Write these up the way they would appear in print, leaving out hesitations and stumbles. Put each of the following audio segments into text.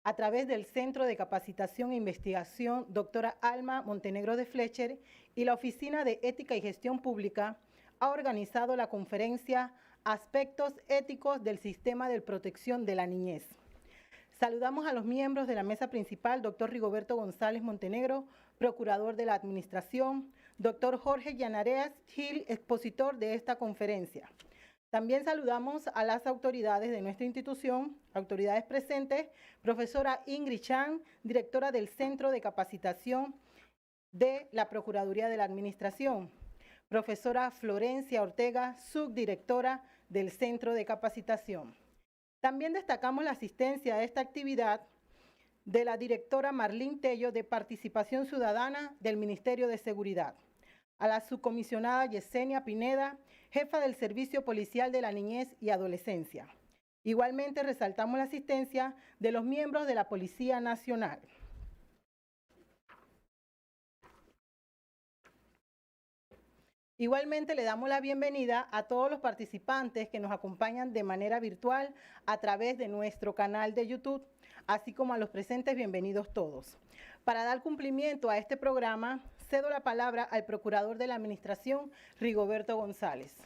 a través del Centro de Capacitación e Investigación Doctora Alma Montenegro de Fletcher y la Oficina de Ética y Gestión Pública, ha organizado la conferencia Aspectos éticos del Sistema de Protección de la Niñez. Saludamos a los miembros de la mesa principal, doctor Rigoberto González Montenegro, procurador de la Administración, doctor Jorge Llanareas Gil, expositor de esta conferencia. También saludamos a las autoridades de nuestra institución, autoridades presentes, profesora Ingrid Chan, directora del Centro de Capacitación de la Procuraduría de la Administración, profesora Florencia Ortega, subdirectora del Centro de Capacitación. También destacamos la asistencia a esta actividad de la directora Marlene Tello de Participación Ciudadana del Ministerio de Seguridad, a la subcomisionada Yesenia Pineda, jefa del Servicio Policial de la Niñez y Adolescencia. Igualmente resaltamos la asistencia de los miembros de la Policía Nacional. Igualmente le damos la bienvenida a todos los participantes que nos acompañan de manera virtual a través de nuestro canal de YouTube, así como a los presentes, bienvenidos todos. Para dar cumplimiento a este programa, cedo la palabra al procurador de la Administración, Rigoberto González.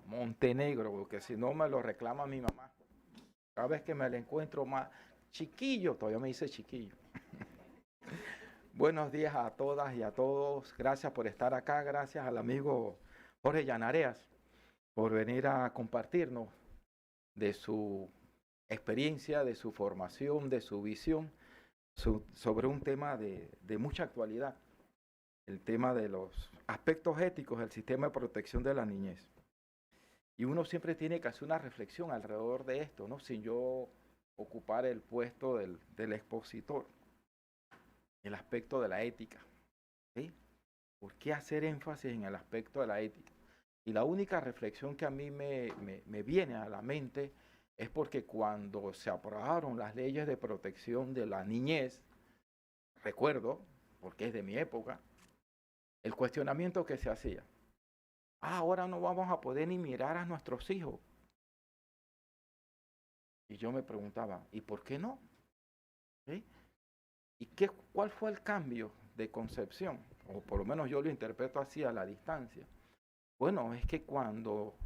Montenegro, porque si no me lo reclama mi mamá. Cada vez que me la encuentro más chiquillo, todavía me dice chiquillo. Buenos días a todas y a todos. Gracias por estar acá. Gracias al amigo Jorge Llanareas por venir a compartirnos de su experiencia, de su formación, de su visión sobre un tema de mucha actualidad. El tema de los aspectos éticos del sistema de protección de la niñez. Y uno siempre tiene que hacer una reflexión alrededor de esto, ¿no? Sin yo ocupar el puesto del expositor. El aspecto de la ética. ¿Sí? ¿Por qué hacer énfasis en el aspecto de la ética? Y la única reflexión que a mí me viene a la mente es porque cuando se aprobaron las leyes de protección de la niñez, recuerdo, porque es de mi época, el cuestionamiento que se hacía. Ahora no vamos a poder ni mirar a nuestros hijos. Y yo me preguntaba, ¿y por qué no? ¿Sí? ¿Y cuál fue el cambio de concepción? O por lo menos yo lo interpreto así a la distancia. Bueno, es que cuando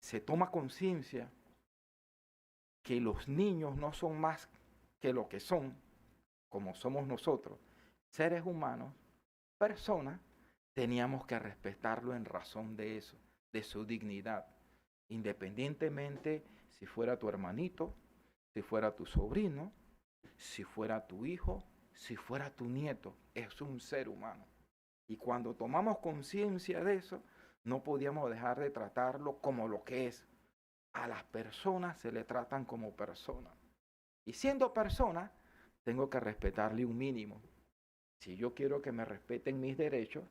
se toma conciencia que los niños no son más que lo que son, como somos nosotros, seres humanos, personas, teníamos que respetarlo en razón de eso, de su dignidad, independientemente si fuera tu hermanito, si fuera tu sobrino, si fuera tu hijo, si fuera tu nieto, es un ser humano. Y cuando tomamos conciencia de eso, no podíamos dejar de tratarlo como lo que es. A las personas se le tratan como personas. Y siendo persona, tengo que respetarle un mínimo. Si yo quiero que me respeten mis derechos,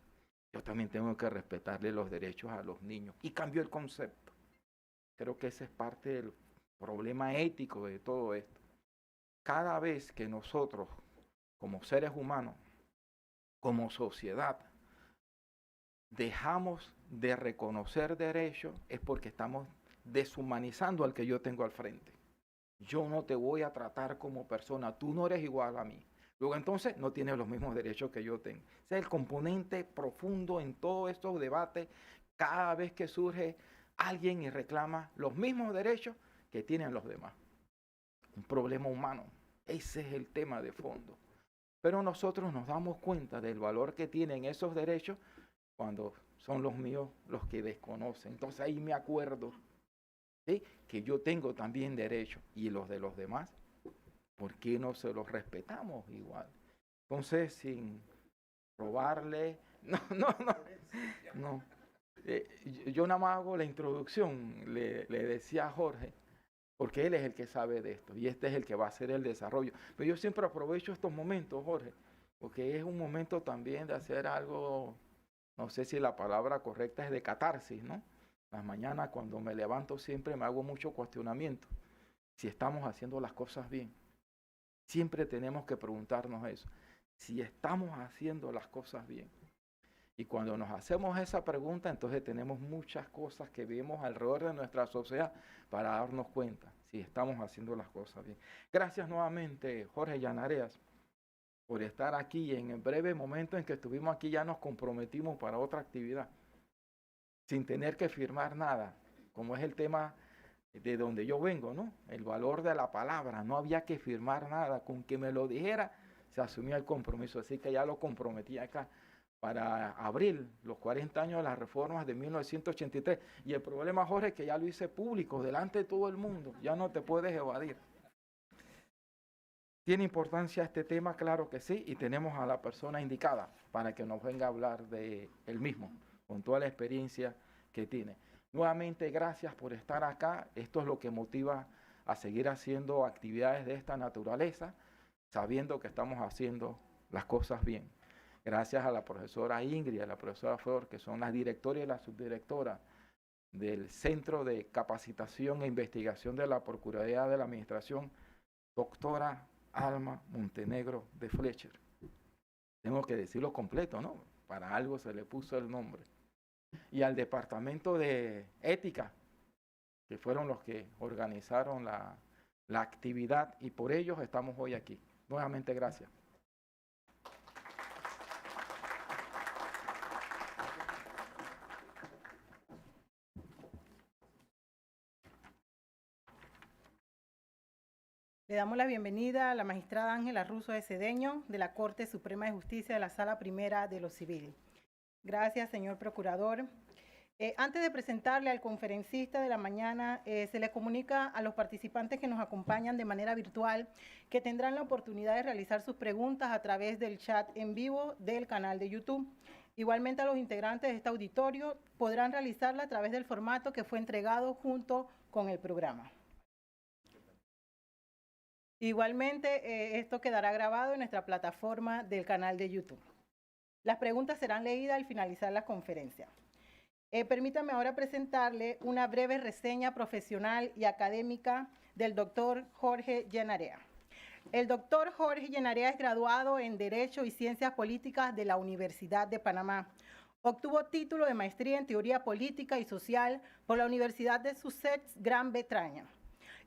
yo también tengo que respetarle los derechos a los niños. Y cambió el concepto. Creo que ese es parte del problema ético de todo esto. Cada vez que nosotros, como seres humanos, como sociedad, dejamos de reconocer derechos, es porque estamos deshumanizando al que yo tengo al frente. Yo no te voy a tratar como persona, tú no eres igual a mí. Luego entonces no tienes los mismos derechos que yo tengo. Ese es el componente profundo en todos estos debates. Cada vez que surge alguien y reclama los mismos derechos que tienen los demás. Un problema humano. Ese es el tema de fondo. Pero nosotros nos damos cuenta del valor que tienen esos derechos cuando son los míos los que desconocen. Entonces ahí me acuerdo, ¿sí?, que yo tengo también derechos y los de los demás, ¿por qué no se los respetamos igual? Entonces, sin robarle, no. Yo nada más hago la introducción, le decía a Jorge, porque él es el que sabe de esto y este es el que va a hacer el desarrollo. Pero yo siempre aprovecho estos momentos, Jorge, porque es un momento también de hacer algo, no sé si la palabra correcta es de catarsis, ¿no? Las mañanas cuando me levanto siempre me hago mucho cuestionamiento, si estamos haciendo las cosas bien. Siempre tenemos que preguntarnos eso, si estamos haciendo las cosas bien. Y cuando nos hacemos esa pregunta, entonces tenemos muchas cosas que vemos alrededor de nuestra sociedad para darnos cuenta. si estamos haciendo las cosas bien. Gracias nuevamente, Jorge Llanareas, por estar aquí. En el breve momento en que estuvimos aquí ya nos comprometimos para otra actividad, sin tener que firmar nada, como es el tema de donde yo vengo, ¿no? El valor de la palabra, no había que firmar nada, con que me lo dijera se asumía el compromiso, así que ya lo comprometí acá para abril, los 40 años de las reformas de 1983. Y el problema, Jorge, es que ya lo hice público, delante de todo el mundo, ya no te puedes evadir. ¿Tiene importancia este tema? Claro que sí, y tenemos a la persona indicada para que nos venga a hablar de él mismo, con toda la experiencia que tiene. Nuevamente, gracias por estar acá. Esto es lo que motiva a seguir haciendo actividades de esta naturaleza, sabiendo que estamos haciendo las cosas bien. Gracias a la profesora Ingrid, a la profesora Flor, que son las directoras y la subdirectora del Centro de Capacitación e Investigación de la Procuraduría de la Administración, doctora Alma Montenegro de Fletcher. Tengo que decirlo completo, ¿no? Para algo se le puso el nombre. Y al Departamento de Ética, que fueron los que organizaron la actividad, y por ellos estamos hoy aquí. Nuevamente, gracias. Le damos la bienvenida a la magistrada Ángela Russo de Cedeño, de la Corte Suprema de Justicia de la Sala Primera de lo Civil. Gracias, señor procurador. Antes de presentarle al conferencista de la mañana, se le comunica a los participantes que nos acompañan de manera virtual que tendrán la oportunidad de realizar sus preguntas a través del chat en vivo del canal de YouTube. Igualmente, a los integrantes de este auditorio podrán realizarla a través del formato que fue entregado junto con el programa. Igualmente, esto quedará grabado en nuestra plataforma del canal de YouTube. Las preguntas serán leídas al finalizar la conferencia. Permítame ahora presentarle una breve reseña profesional y académica del doctor Jorge Llenarea. El doctor Jorge Llenarea es graduado en Derecho y Ciencias Políticas de la Universidad de Panamá. Obtuvo título de maestría en Teoría Política y Social por la Universidad de Sussex, Gran Bretaña.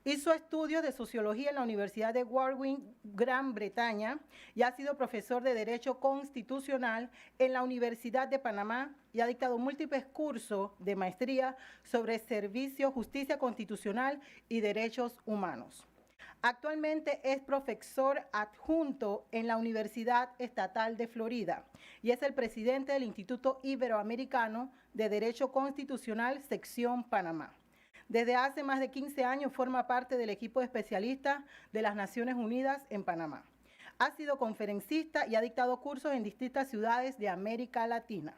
Hizo estudios de sociología en la Universidad de Warwick, Gran Bretaña, y ha sido profesor de Derecho Constitucional en la Universidad de Panamá y ha dictado múltiples cursos de maestría sobre servicio, justicia constitucional y derechos humanos. Actualmente es profesor adjunto en la Universidad Estatal de Florida y es el presidente del Instituto Iberoamericano de Derecho Constitucional, sección Panamá. Desde hace más de 15 años forma parte del equipo de especialistas de las Naciones Unidas en Panamá. Ha sido conferencista y ha dictado cursos en distintas ciudades de América Latina.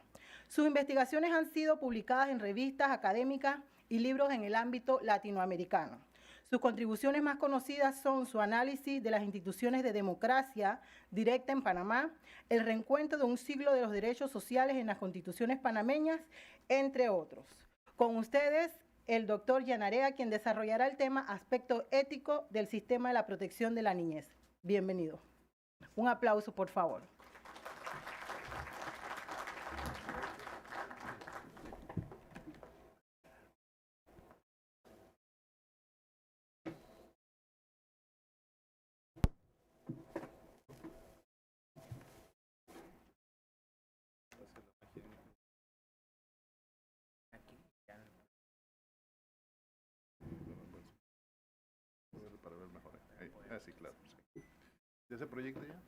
Sus investigaciones han sido publicadas en revistas académicas y libros en el ámbito latinoamericano. Sus contribuciones más conocidas son su análisis de las instituciones de democracia directa en Panamá, el reencuentro de un siglo de los derechos sociales en las constituciones panameñas, entre otros. Con ustedes, el doctor Llenarea, quien desarrollará el tema aspecto ético del sistema de la protección de la niñez. Bienvenido. Un aplauso, por favor. Para ver mejor. Sí, claro. Sí. ¿Ya se proyecta ya?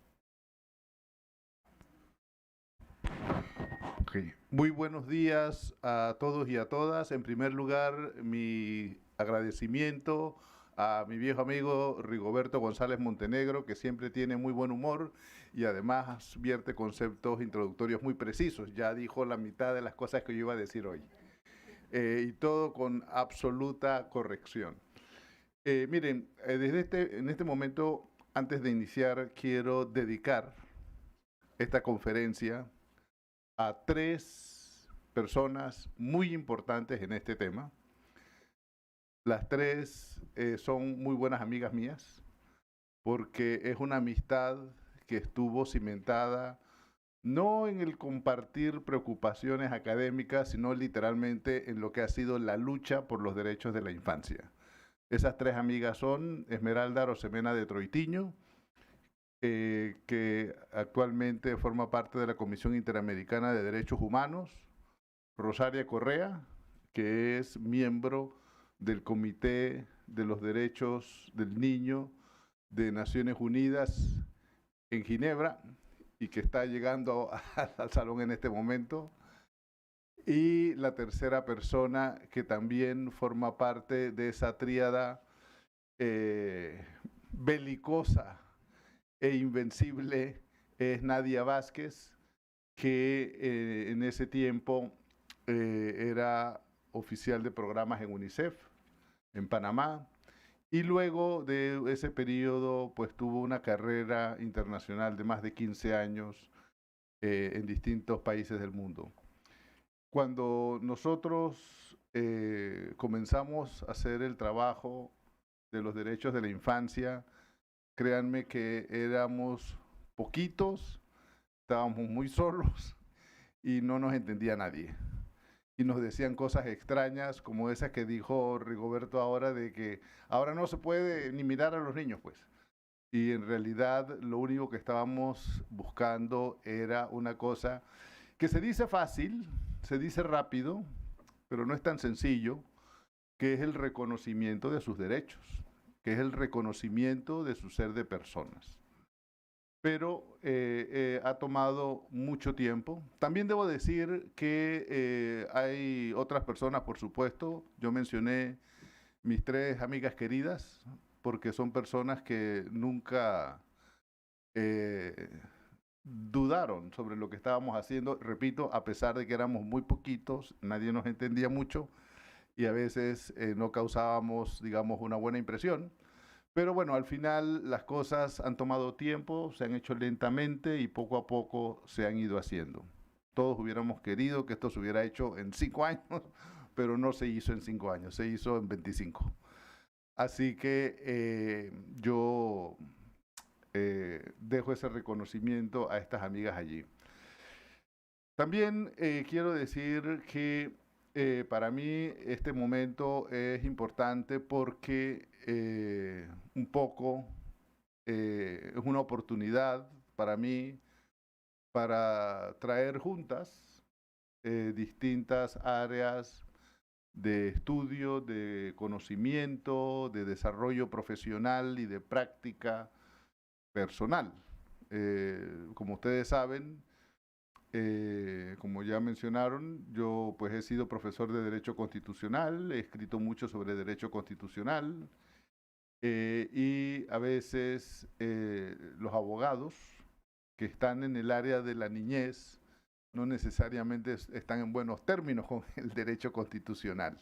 Okay. Muy buenos días a todos y a todas. En primer lugar, mi agradecimiento a mi viejo amigo Rigoberto González Montenegro, que siempre tiene muy buen humor y además vierte conceptos introductorios muy precisos. Ya dijo la mitad de las cosas que yo iba a decir hoy. Y todo con absoluta corrección. Miren, en este momento, antes de iniciar, quiero dedicar esta conferencia a 3 personas muy importantes en este tema. Las 3 son muy buenas amigas mías, porque es una amistad que estuvo cimentada no en el compartir preocupaciones académicas, sino literalmente en lo que ha sido la lucha por los derechos de la infancia. Esas tres amigas son Esmeralda Arosemena de Troitiño, que actualmente forma parte de la Comisión Interamericana de Derechos Humanos, Rosaria Correa, que es miembro del Comité de los Derechos del Niño de Naciones Unidas en Ginebra y que está llegando al salón en este momento. Y la tercera persona que también forma parte de esa tríada belicosa e invencible es Nadia Vázquez, que en ese tiempo era oficial de programas en UNICEF, en Panamá, y luego de ese periodo pues tuvo una carrera internacional de más de 15 años en distintos países del mundo. Cuando nosotros comenzamos a hacer el trabajo de los derechos de la infancia, créanme que éramos poquitos, estábamos muy solos y no nos entendía nadie. Y nos decían cosas extrañas como esas que dijo Rigoberto ahora, de que ahora no se puede ni mirar a los niños, pues. Y en realidad lo único que estábamos buscando era una cosa que se dice fácil, se dice rápido, pero no es tan sencillo, que es el reconocimiento de sus derechos, que es el reconocimiento de su ser de personas. Pero ha tomado mucho tiempo. También debo decir que hay otras personas, por supuesto. Yo mencioné mis tres amigas queridas, porque son personas que nunca dudaron sobre lo que estábamos haciendo. Repito, a pesar de que éramos muy poquitos, nadie nos entendía mucho y a veces no causábamos, digamos, una buena impresión. Pero bueno, al final las cosas han tomado tiempo, se han hecho lentamente y poco a poco se han ido haciendo. Todos hubiéramos querido que esto se hubiera hecho en 5 años, pero no se hizo en 5 años, se hizo en 25. Así que yo dejo ese reconocimiento a estas amigas allí. También quiero decir que para mí este momento es importante porque un poco es una oportunidad para mí para traer juntas distintas áreas de estudio, de conocimiento, de desarrollo profesional y de práctica personal. Como ustedes saben, como ya mencionaron, yo pues he sido profesor de Derecho Constitucional, he escrito mucho sobre Derecho Constitucional y a veces los abogados que están en el área de la niñez no necesariamente están en buenos términos con el Derecho Constitucional.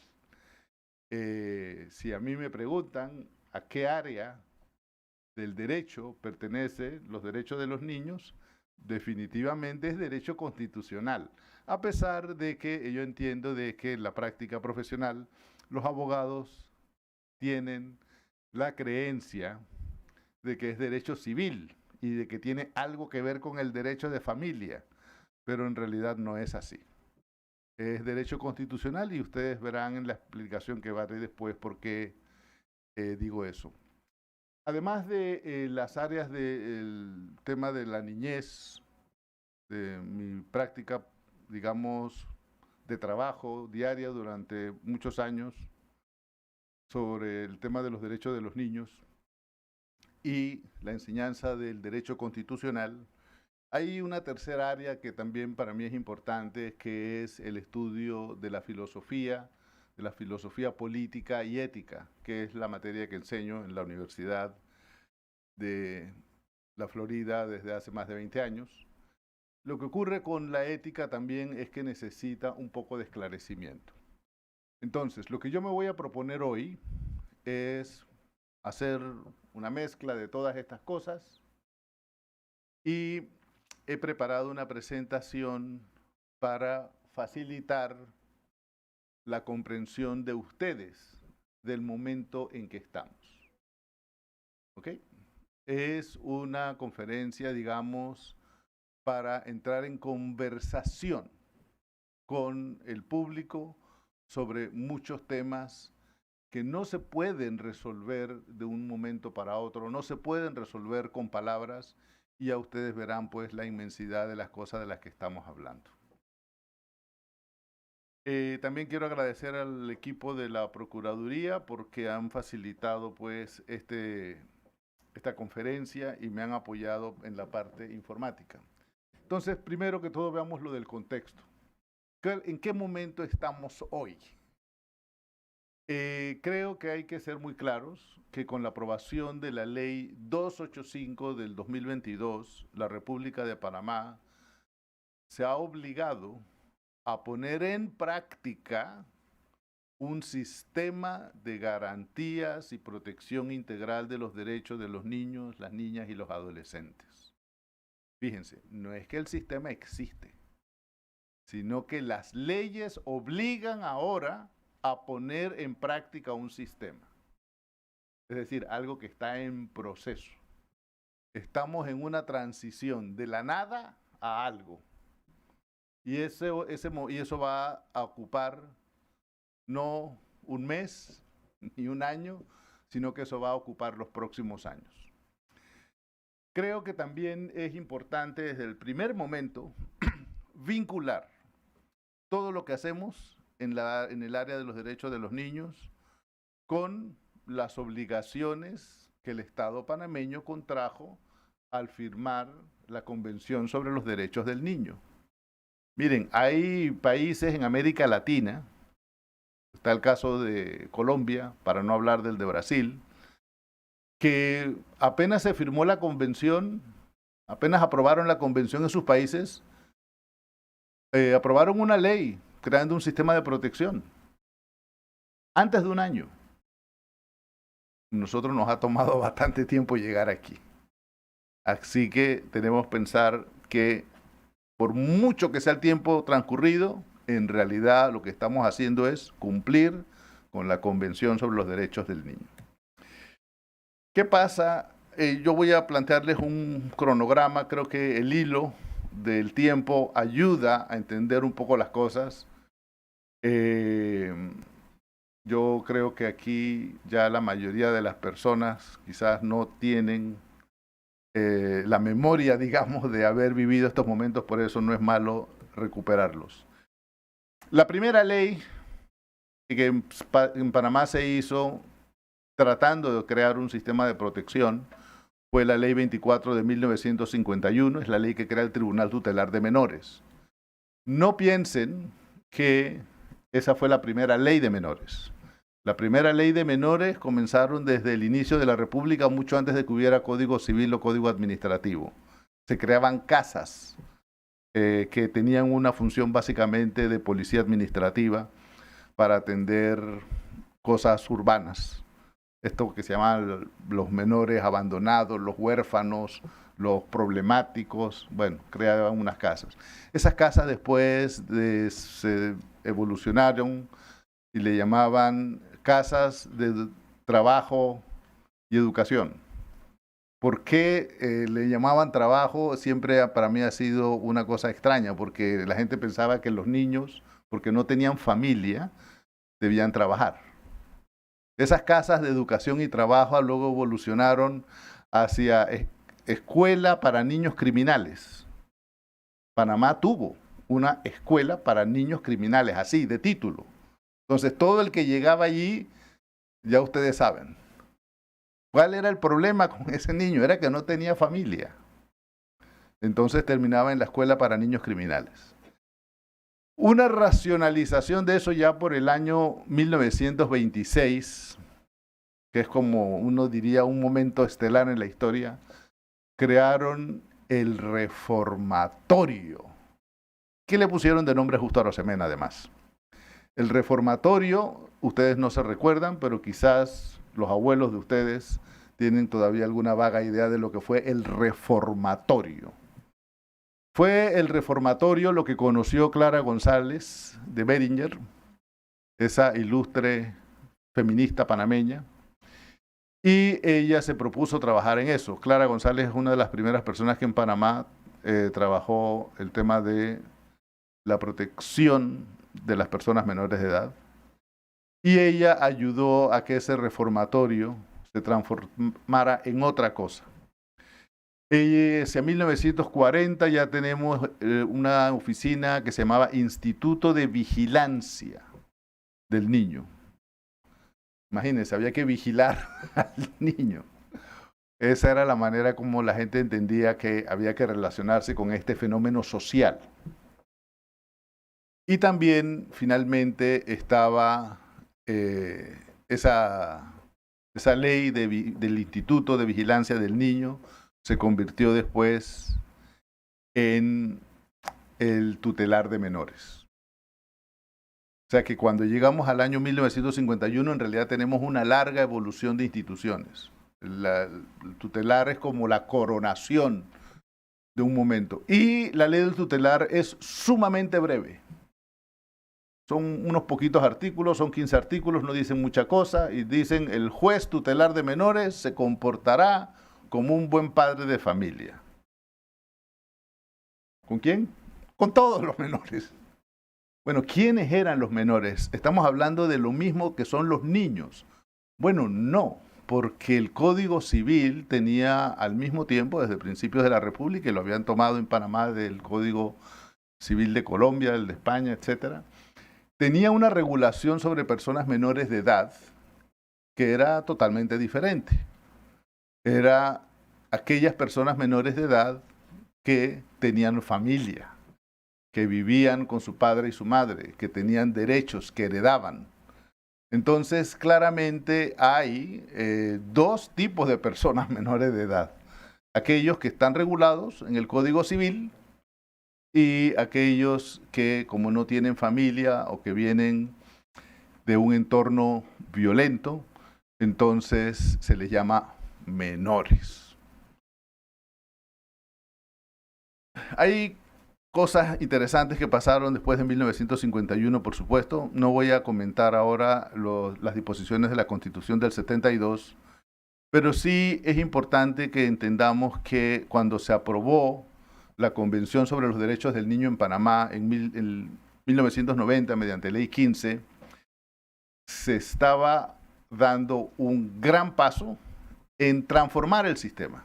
Si a mí me preguntan a qué área del derecho pertenece los derechos de los niños, definitivamente es derecho constitucional, a pesar de que yo entiendo de que en la práctica profesional los abogados tienen la creencia de que es derecho civil y de que tiene algo que ver con el derecho de familia, pero en realidad no es así. Es derecho constitucional y ustedes verán en la explicación que daré después por qué digo eso. Además de las áreas del tema de la niñez, de mi práctica, digamos, de trabajo diaria durante muchos años sobre el tema de los derechos de los niños y la enseñanza del derecho constitucional, hay una tercera área que también para mí es importante, que es el estudio de la filosofía política y ética, que es la materia que enseño en la Universidad de la Florida desde hace más de 20 años. Lo que ocurre con la ética también es que necesita un poco de esclarecimiento. Entonces, lo que yo me voy a proponer hoy es hacer una mezcla de todas estas cosas y he preparado una presentación para facilitar la comprensión de ustedes del momento en que estamos. ¿Ok? Es una conferencia, digamos, para entrar en conversación con el público sobre muchos temas que no se pueden resolver de un momento para otro, no se pueden resolver con palabras, y ya ustedes verán pues la inmensidad de las cosas de las que estamos hablando. También quiero agradecer al equipo de la Procuraduría porque han facilitado pues esta conferencia y me han apoyado en la parte informática. Entonces, primero que todo veamos lo del contexto. ¿En qué momento estamos hoy? Creo que hay que ser muy claros que con la aprobación de la Ley 285 del 2022, la República de Panamá se ha obligado a poner en práctica un sistema de garantías y protección integral de los derechos de los niños, las niñas y los adolescentes. Fíjense, no es que el sistema existe, sino que las leyes obligan ahora a poner en práctica un sistema. Es decir, algo que está en proceso. Estamos en una transición de la nada a algo. Y eso va a ocupar no un mes ni un año, sino que eso va a ocupar los próximos años. Creo que también es importante desde el primer momento vincular todo lo que hacemos en el área de los derechos de los niños con las obligaciones que el Estado panameño contrajo al firmar la Convención sobre los Derechos del Niño. Miren, hay países en América Latina, está el caso de Colombia, para no hablar del de Brasil, que apenas se firmó la convención, apenas aprobaron la convención en sus países, aprobaron una ley creando un sistema de protección. Antes de un año. Nosotros nos ha tomado bastante tiempo llegar aquí. Así que tenemos que pensar que por mucho que sea el tiempo transcurrido, en realidad lo que estamos haciendo es cumplir con la Convención sobre los Derechos del Niño. ¿Qué pasa? Yo voy a plantearles un cronograma. Creo que el hilo del tiempo ayuda a entender un poco las cosas. Yo creo que aquí ya la mayoría de las personas quizás no tienen la memoria, digamos, de haber vivido estos momentos, por eso no es malo recuperarlos. La primera ley que en Panamá se hizo tratando de crear un sistema de protección fue la Ley 24 de 1951, es la ley que crea el Tribunal Tutelar de Menores. No piensen que esa fue la primera ley de menores. La primera ley de menores comenzaron desde el inicio de la República, mucho antes de que hubiera Código Civil o Código Administrativo. Se creaban casas que tenían una función básicamente de policía administrativa para atender cosas urbanas. Esto que se llaman los menores abandonados, los huérfanos, los problemáticos, bueno, creaban unas casas. Esas casas después se evolucionaron y le llamaban casas de trabajo y educación. ¿Por qué le llamaban trabajo? Siempre para mí ha sido una cosa extraña, porque la gente pensaba que los niños, porque no tenían familia, debían trabajar. Esas casas de educación y trabajo luego evolucionaron hacia escuela para niños criminales. Panamá tuvo una escuela para niños criminales, así, de título. Entonces, todo el que llegaba allí, ya ustedes saben. ¿Cuál era el problema con ese niño? Era que no tenía familia. Entonces terminaba en la escuela para niños criminales. Una racionalización de eso ya por el año 1926, que es como uno diría un momento estelar en la historia, crearon el reformatorio. ¿Qué le pusieron de nombre Justo Arosemena además? El reformatorio, ustedes no se recuerdan, pero quizás los abuelos de ustedes tienen todavía alguna vaga idea de lo que fue el reformatorio. Fue el reformatorio lo que conoció Clara González de Beringer, esa ilustre feminista panameña, y ella se propuso trabajar en eso. Clara González es una de las primeras personas que en Panamá trabajó el tema de la protección de las personas menores de edad. y ella ayudó a que ese reformatorio se transformara en otra cosa. Hacia 1940 ya tenemos una oficina que se llamaba Instituto de Vigilancia del Niño. Imagínense, había que vigilar al niño. Esa era la manera como la gente entendía que había que relacionarse con este fenómeno social. Y también, finalmente, estaba esa ley del Instituto de Vigilancia del Niño, se convirtió después en el tutelar de menores. O sea que cuando llegamos al año 1951, en realidad tenemos una larga evolución de instituciones. El tutelar es como la coronación de un momento. Y la ley del tutelar es sumamente breve. Son unos poquitos artículos, son 15 artículos, no dicen mucha cosa, y dicen el juez tutelar de menores se comportará como un buen padre de familia. ¿Con quién? Con todos los menores. Bueno, ¿quiénes eran los menores? Estamos hablando de lo mismo que son los niños. Bueno, no, porque el Código Civil tenía al mismo tiempo, desde principios de la República, y lo habían tomado en Panamá del Código Civil de Colombia, el de España, etcétera, tenía una regulación sobre personas menores de edad que era totalmente diferente. Era aquellas personas menores de edad que tenían familia, que vivían con su padre y su madre, que tenían derechos, que heredaban. Entonces, claramente hay dos tipos de personas menores de edad. Aquellos que están regulados en el Código Civil y aquellos que, como no tienen familia o que vienen de un entorno violento, entonces se les llama menores. Hay cosas interesantes que pasaron después de 1951, por supuesto. No voy a comentar ahora las disposiciones de la Constitución del 72, pero sí es importante que entendamos que cuando se aprobó la Convención sobre los Derechos del Niño en Panamá en 1990, mediante Ley 15, se estaba dando un gran paso en transformar el sistema.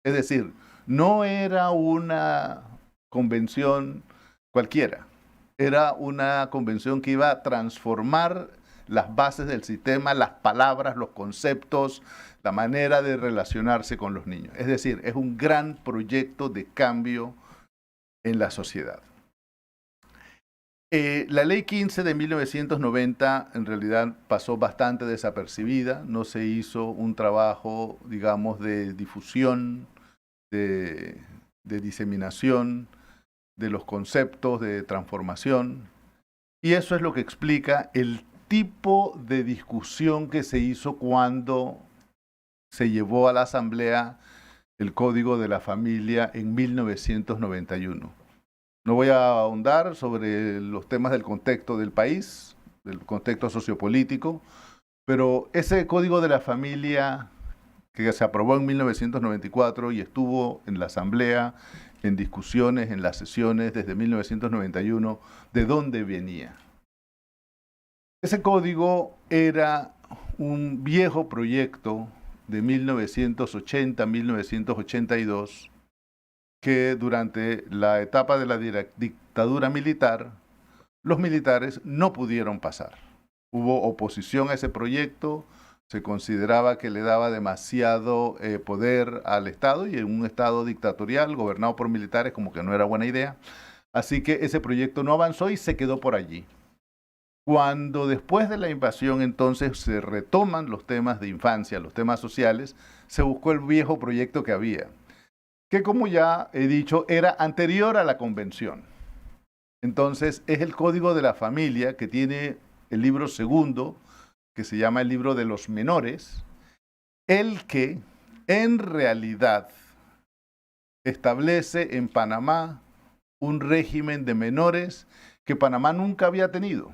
Es decir, no era una convención cualquiera, era una convención que iba a transformar las bases del sistema, las palabras, los conceptos, la manera de relacionarse con los niños. Es decir, es un gran proyecto de cambio en la sociedad. La Ley 15 de 1990 en realidad pasó bastante desapercibida, no se hizo un trabajo, digamos, de difusión, de diseminación de los conceptos de transformación, y eso es lo que explica el tipo de discusión que se hizo cuando se llevó a la Asamblea el Código de la Familia en 1991. No voy a ahondar sobre los temas del contexto del país, del contexto sociopolítico, pero ese Código de la Familia que se aprobó en 1994 y estuvo en la Asamblea, en discusiones, en las sesiones desde 1991, ¿de dónde venía? Ese código era un viejo proyecto de 1980-1982 que durante la etapa de la dictadura militar, los militares no pudieron pasar. Hubo oposición a ese proyecto, se consideraba que le daba demasiado poder al Estado, y en un Estado dictatorial gobernado por militares como que no era buena idea. Así que ese proyecto no avanzó y se quedó por allí. Cuando después de la invasión entonces se retoman los temas de infancia, los temas sociales, se buscó el viejo proyecto que había, que como ya he dicho, era anterior a la convención. Entonces es el Código de la Familia, que tiene el libro segundo, que se llama el libro de los menores, el que en realidad establece en Panamá un régimen de menores que Panamá nunca había tenido.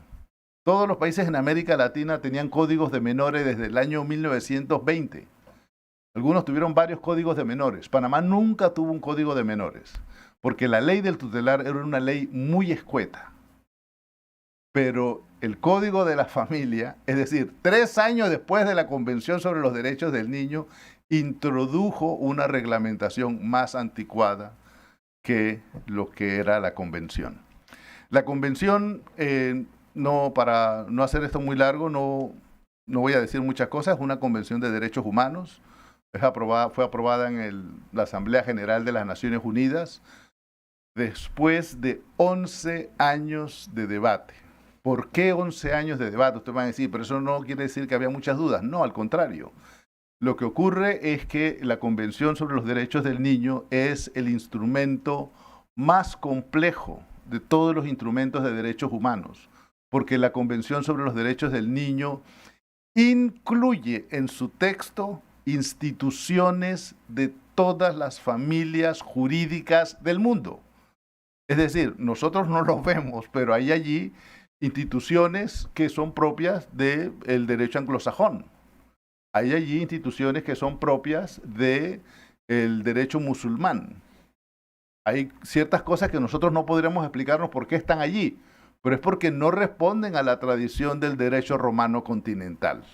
Todos los países en América Latina tenían códigos de menores desde el año 1920. Algunos tuvieron varios códigos de menores. Panamá nunca tuvo un código de menores, porque la ley del tutelar era una ley muy escueta. pero el Código de la Familia, es decir, 3 años después de la Convención sobre los Derechos del Niño, introdujo una reglamentación más anticuada que lo que era la Convención. La Convención, para no hacer esto muy largo, no voy a decir muchas cosas, es una Convención de Derechos Humanos, fue aprobada en la Asamblea General de las Naciones Unidas después de 11 años de debate. ¿Por qué 11 años de debate? Ustedes van a decir, pero eso no quiere decir que había muchas dudas. No, al contrario. Lo que ocurre es que la Convención sobre los Derechos del Niño es el instrumento más complejo de todos los instrumentos de derechos humanos, porque la Convención sobre los Derechos del Niño incluye en su texto instituciones de todas las familias jurídicas del mundo. Es decir, nosotros no lo vemos, pero hay allí instituciones que son propias del derecho anglosajón. Hay allí instituciones que son propias del derecho musulmán. Hay ciertas cosas que nosotros no podríamos explicarnos por qué están allí, pero es porque no responden a la tradición del derecho romano continental.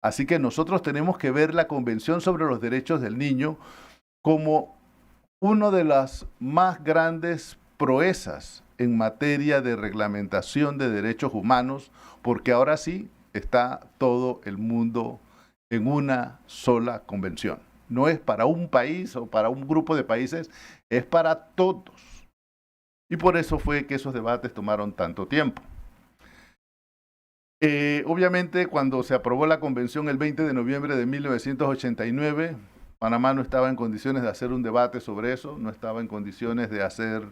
Así que nosotros tenemos que ver la Convención sobre los Derechos del Niño como una de las más grandes proezas en materia de reglamentación de derechos humanos, porque ahora sí está todo el mundo en una sola convención. No es para un país o para un grupo de países, es para todos. Y por eso fue que esos debates tomaron tanto tiempo. Obviamente, cuando se aprobó la convención el 20 de noviembre de 1989, Panamá no estaba en condiciones de hacer un debate sobre eso, no estaba en condiciones de hacer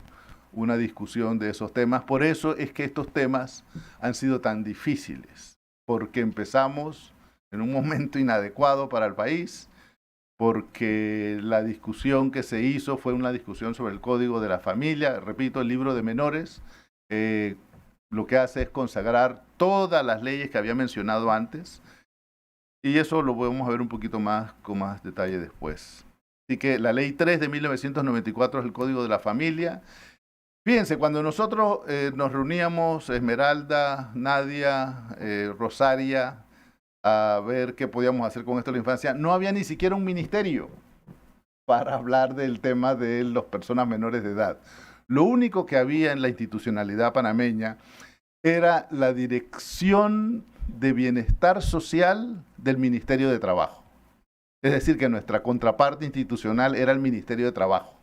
una discusión de esos temas. Por eso es que estos temas han sido tan difíciles, porque empezamos en un momento inadecuado para el país, porque la discusión que se hizo fue una discusión sobre el Código de la Familia. Repito, el libro de menores lo que hace es consagrar todas las leyes que había mencionado antes, y eso lo podemos ver un poquito más con más detalle después. Así que la Ley 3 de 1994 es el Código de la Familia. Fíjense, cuando nosotros nos reuníamos, Esmeralda, Nadia, Rosaria, a ver qué podíamos hacer con esto de la infancia, no había ni siquiera un ministerio para hablar del tema de las personas menores de edad. Lo único que había en la institucionalidad panameña era la Dirección de Bienestar Social del Ministerio de Trabajo. Es decir, que nuestra contraparte institucional era el Ministerio de Trabajo,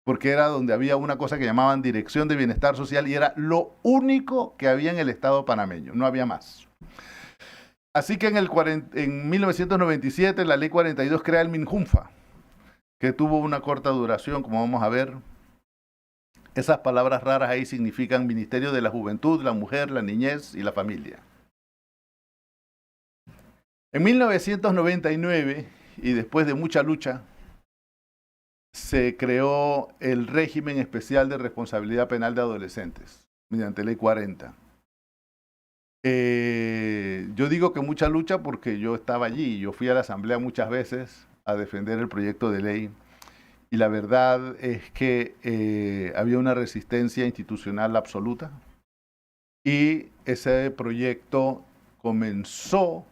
porque era donde había una cosa que llamaban Dirección de Bienestar Social y era lo único que había en el Estado panameño, no había más. Así que en 1997 la Ley 42 crea el MINJUNFA, que tuvo una corta duración, como vamos a ver. Esas palabras raras ahí significan Ministerio de la Juventud, la Mujer, la Niñez y la Familia. En 1999, y después de mucha lucha, se creó el Régimen Especial de Responsabilidad Penal de Adolescentes, mediante Ley 40. Yo digo que mucha lucha porque yo estaba allí, yo fui a la Asamblea muchas veces a defender el proyecto de ley, y la verdad es que había una resistencia institucional absoluta, y ese proyecto comenzó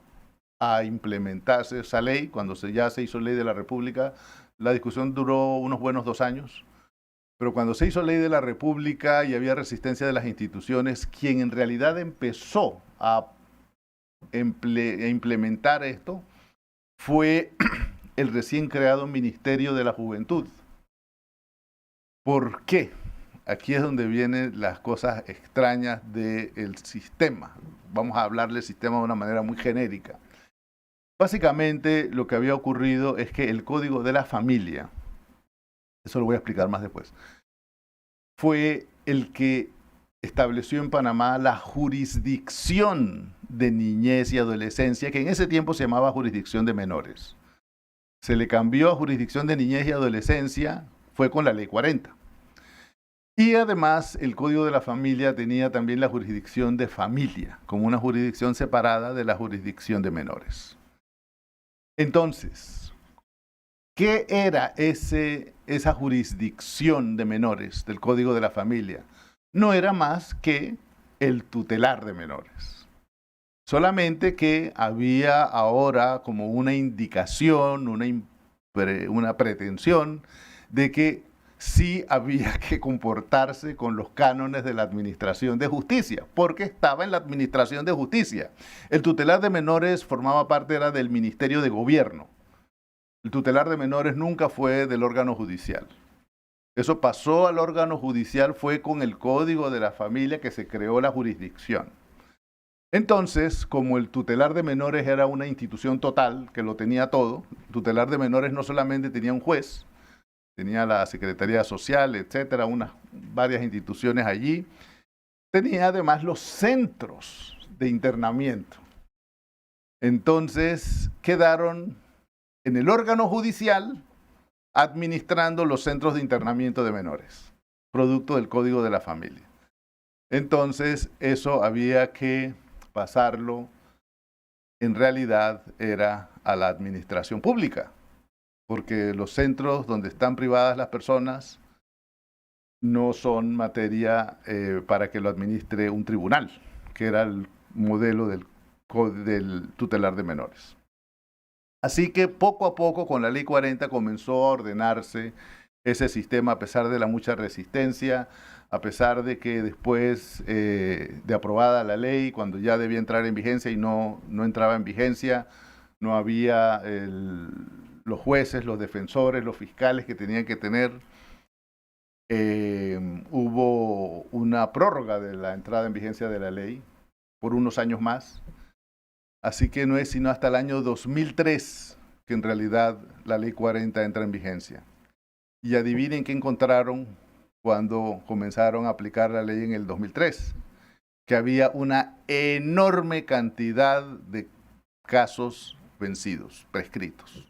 a implementarse, esa ley, cuando ya se hizo ley de la República. La discusión duró unos buenos 2 años, pero cuando se hizo ley de la República y había resistencia de las instituciones, quien en realidad empezó a implementar esto fue el recién creado Ministerio de la Juventud. ¿Por qué? Aquí es donde vienen las cosas extrañas del sistema. Vamos a hablar del sistema de una manera muy genérica. Básicamente lo que había ocurrido es que el Código de la Familia, eso lo voy a explicar más después, fue el que estableció en Panamá la jurisdicción de niñez y adolescencia, que en ese tiempo se llamaba jurisdicción de menores. Se le cambió a jurisdicción de niñez y adolescencia, fue con la Ley 40. Y además el Código de la Familia tenía también la jurisdicción de familia, como una jurisdicción separada de la jurisdicción de menores. Entonces, ¿qué era esa jurisdicción de menores del Código de la Familia? No era más que el tutelar de menores. Solamente que había ahora como una indicación, una pretensión de que sí había que comportarse con los cánones de la Administración de Justicia, porque estaba en la Administración de Justicia. El tutelar de menores formaba parte, era del Ministerio de Gobierno. El tutelar de menores nunca fue del órgano judicial. Eso pasó al órgano judicial, fue con el Código de la Familia que se creó la jurisdicción. Entonces, como el tutelar de menores era una institución total, que lo tenía todo, el tutelar de menores no solamente tenía un juez, tenía la Secretaría Social, etcétera, varias instituciones allí. Tenía además los centros de internamiento. Entonces quedaron en el órgano judicial administrando los centros de internamiento de menores, producto del Código de la Familia. Entonces eso había que pasarlo, en realidad era a la administración pública, porque los centros donde están privadas las personas no son materia para que lo administre un tribunal, que era el modelo del tutelar de menores. Así que poco a poco con la Ley 40 comenzó a ordenarse ese sistema a pesar de la mucha resistencia, a pesar de que después de aprobada la ley, cuando ya debía entrar en vigencia y no entraba en vigencia, no había los jueces, los defensores, los fiscales que tenían que tener. Hubo una prórroga de la entrada en vigencia de la ley por unos años más. Así que no es sino hasta el año 2003 que en realidad la Ley 40 entra en vigencia. Y adivinen qué encontraron cuando comenzaron a aplicar la ley en el 2003, que había una enorme cantidad de casos vencidos, prescritos.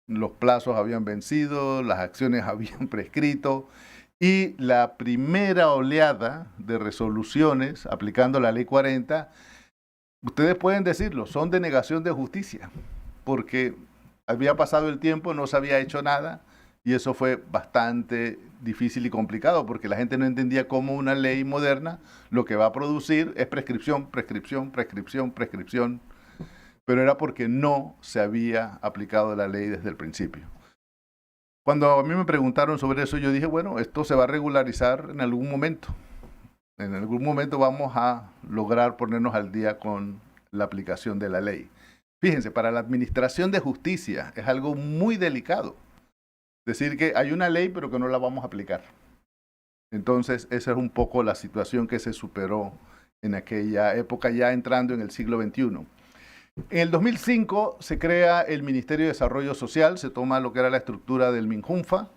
Los plazos habían vencido, las acciones habían prescrito y la primera oleada de resoluciones aplicando la Ley 40, ustedes pueden decirlo, son de negación de justicia, porque había pasado el tiempo, no se había hecho nada y eso fue bastante difícil y complicado porque la gente no entendía cómo una ley moderna lo que va a producir es prescripción, prescripción, prescripción, prescripción. Pero era porque no se había aplicado la ley desde el principio. Cuando a mí me preguntaron sobre eso, yo dije, bueno, esto se va a regularizar en algún momento. En algún momento vamos a lograr ponernos al día con la aplicación de la ley. Fíjense, para la administración de justicia es algo muy delicado. Decir que hay una ley pero que no la vamos a aplicar. Entonces, esa es un poco la situación que se superó en aquella época, ya entrando en el siglo XXI. En el 2005 se crea el Ministerio de Desarrollo Social, se toma lo que era la estructura del MINJUNFA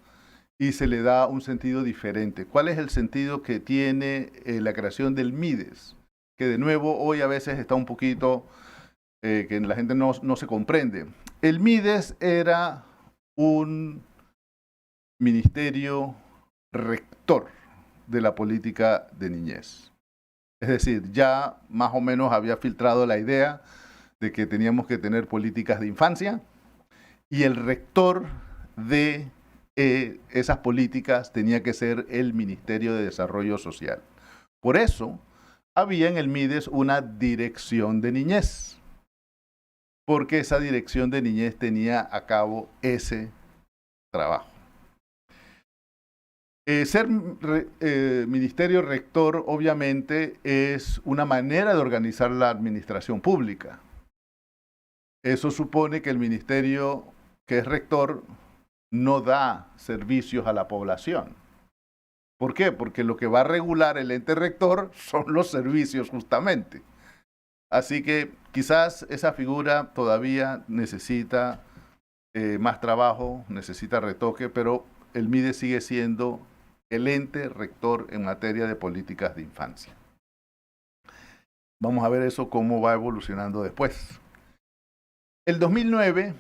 y se le da un sentido diferente. ¿Cuál es el sentido que tiene la creación del MIDES? Que de nuevo hoy a veces está un poquito, que la gente no se comprende. El MIDES era un ministerio rector de la política de niñez. Es decir, ya más o menos había filtrado la idea de que teníamos que tener políticas de infancia y el rector de esas políticas tenía que ser el Ministerio de Desarrollo Social. Por eso había en el MIDES una dirección de niñez, porque esa dirección de niñez tenía a cabo ese trabajo. Ser ministerio rector obviamente es una manera de organizar la administración pública. Eso supone que el ministerio que es rector no da servicios a la población. ¿Por qué? Porque lo que va a regular el ente rector son los servicios justamente. Así que quizás esa figura todavía necesita más trabajo, necesita retoque, pero el MIDES sigue siendo el ente rector en materia de políticas de infancia. Vamos a ver eso cómo va evolucionando después. El 2009